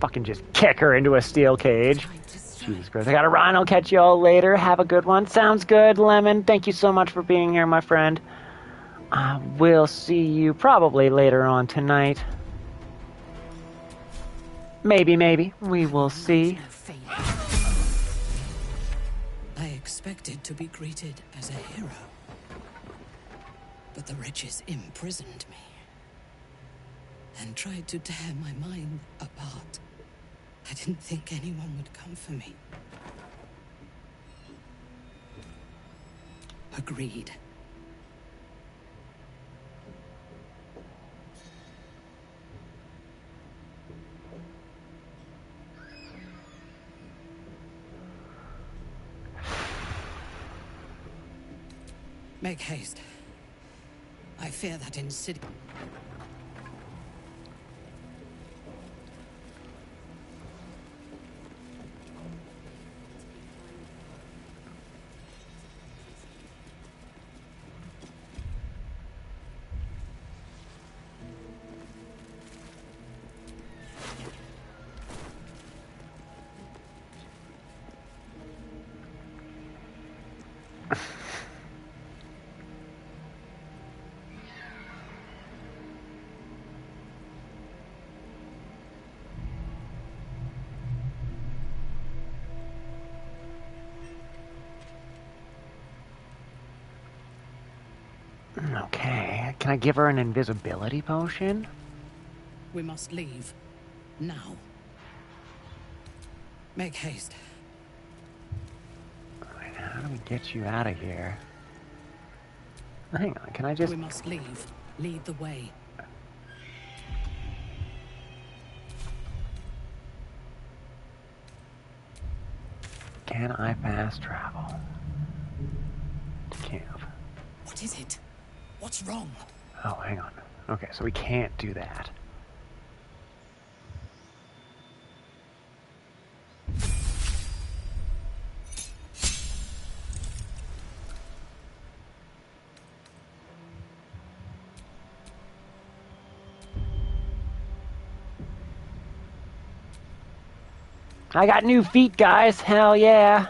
Fucking just kick her into a steel cage. Jesus Christ. I gotta run. I'll catch you all later. Have a good one. Sounds good, Lemon. Thank you so much for being here, my friend. We'll see you probably later on tonight. Maybe. We will see. I expected to be greeted as a hero. But the wretches imprisoned me. And tried to tear my mind apart. I didn't think anyone would come for me. Agreed. Make haste. I fear that insidious... Okay. Can I give her an invisibility potion? We must leave. Now. Make haste. Alright, how do we get you out of here? Hang on, can I just... We must leave. Lead the way. Can I fast travel to camp? What is it? What's wrong? Oh, hang on. Okay, so we can't do that. I got new feet, guys. Hell yeah.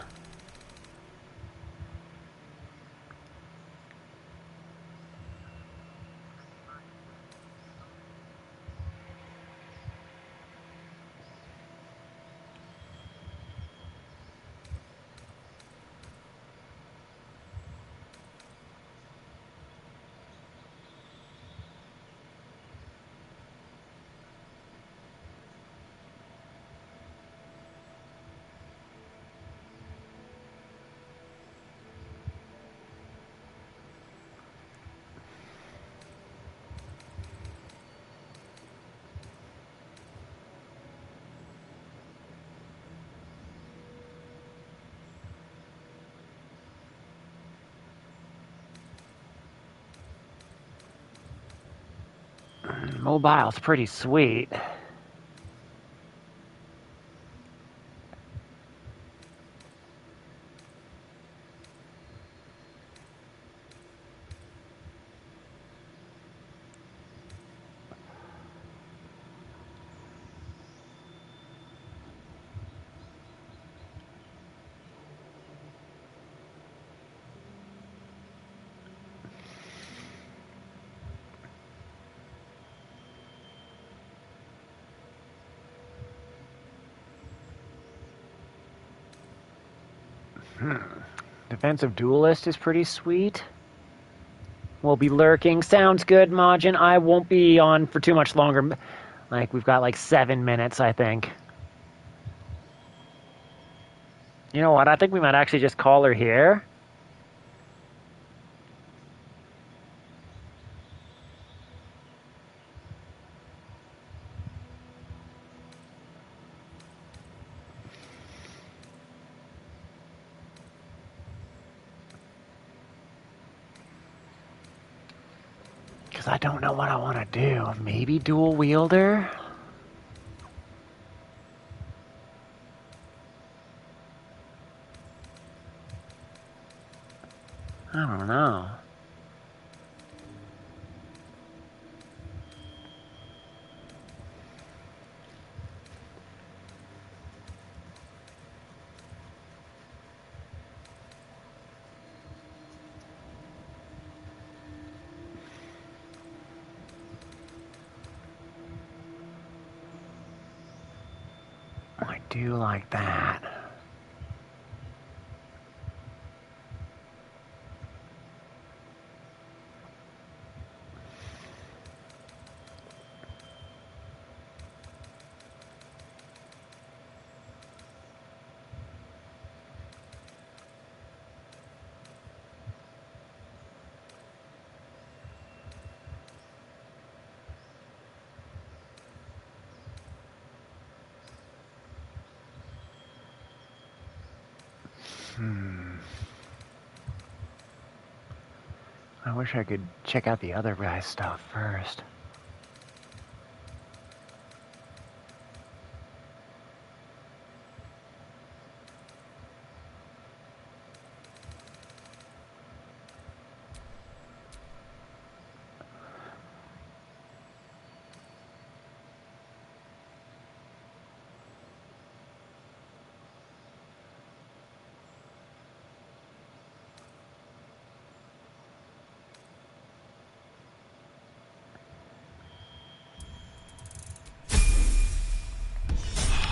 Mobile's pretty sweet. Defensive Duelist is pretty sweet. We'll be lurking. Sounds good, Majin. I won't be on for too much longer. Like, we've got like 7 minutes, I think. You know what? I think we might actually just call her here. Because I don't know what I want to do. Maybe dual wielder? I don't know. I do like that. I wish I could check out the other guy's stuff first.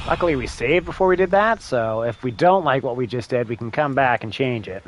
Luckily we saved before we did that, so if we don't like what we just did, we can come back and change it.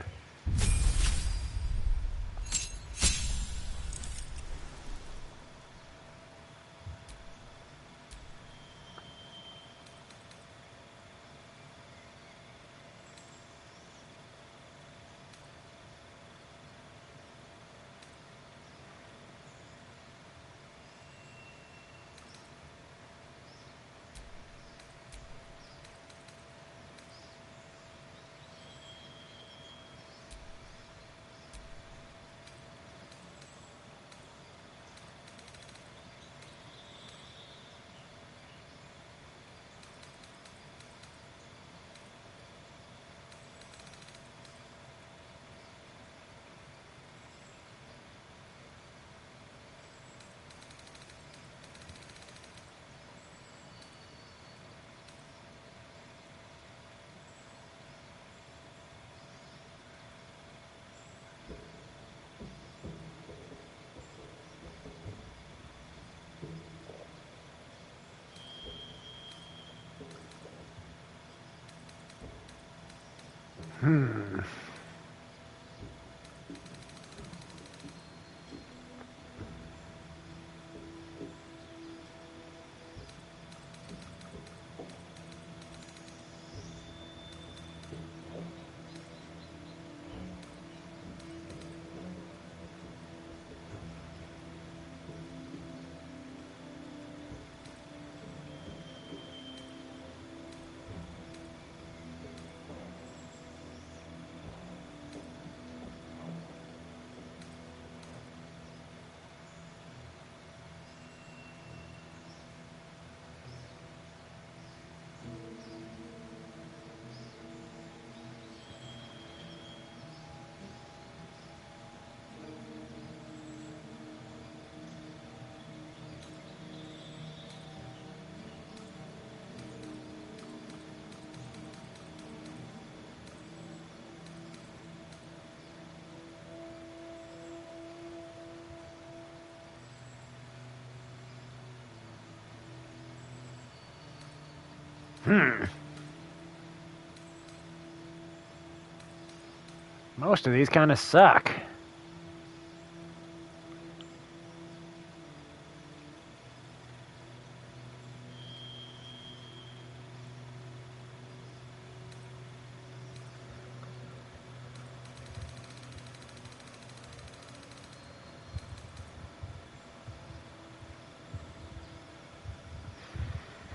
Most of these kind of suck.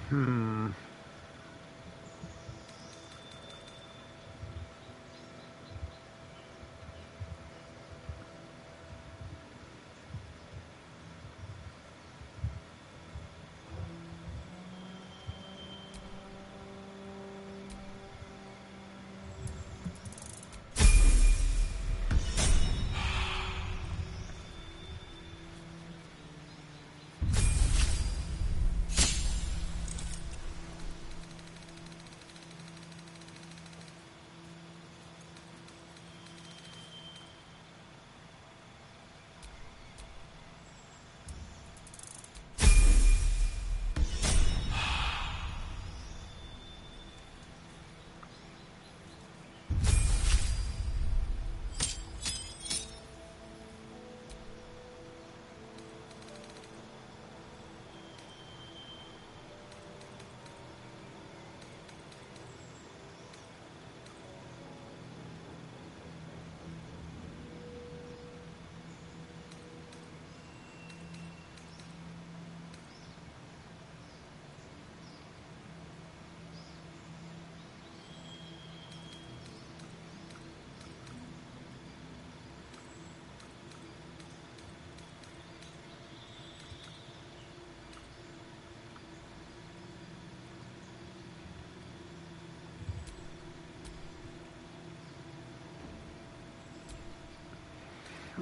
Hmm.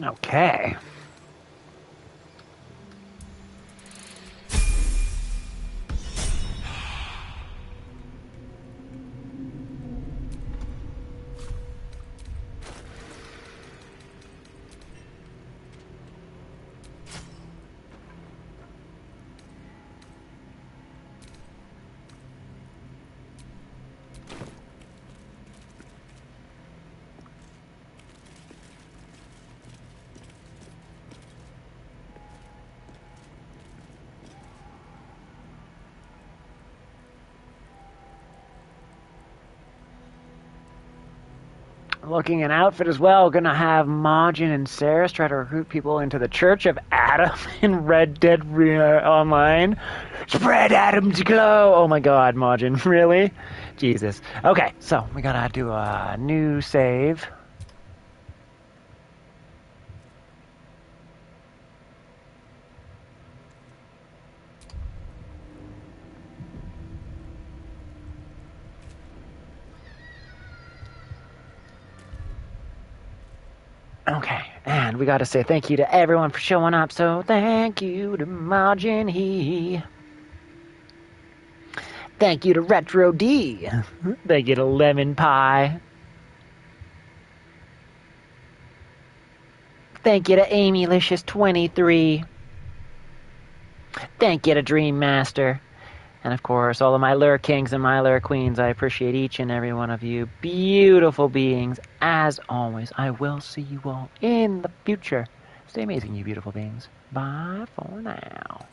Okay. Looking an outfit as well. Gonna have Majin and Saris try to recruit people into the Church of Adam in Red Dead Online. Spread Adam's glow. Oh my god, Majin, really? Jesus. Okay, so we gotta do a new save. Okay, and we got to say thank you to everyone for showing up. So thank you to Majin He. Thank you to Retro D. Thank you to Lemon Pie. Thank you to AmyLicious23. Thank you to Dream Master. And of course, all of my Lure Kings and my Lure Queens. I appreciate each and every one of you. Beautiful beings. As always, I will see you all in the future. Stay amazing, you beautiful beings. Bye for now.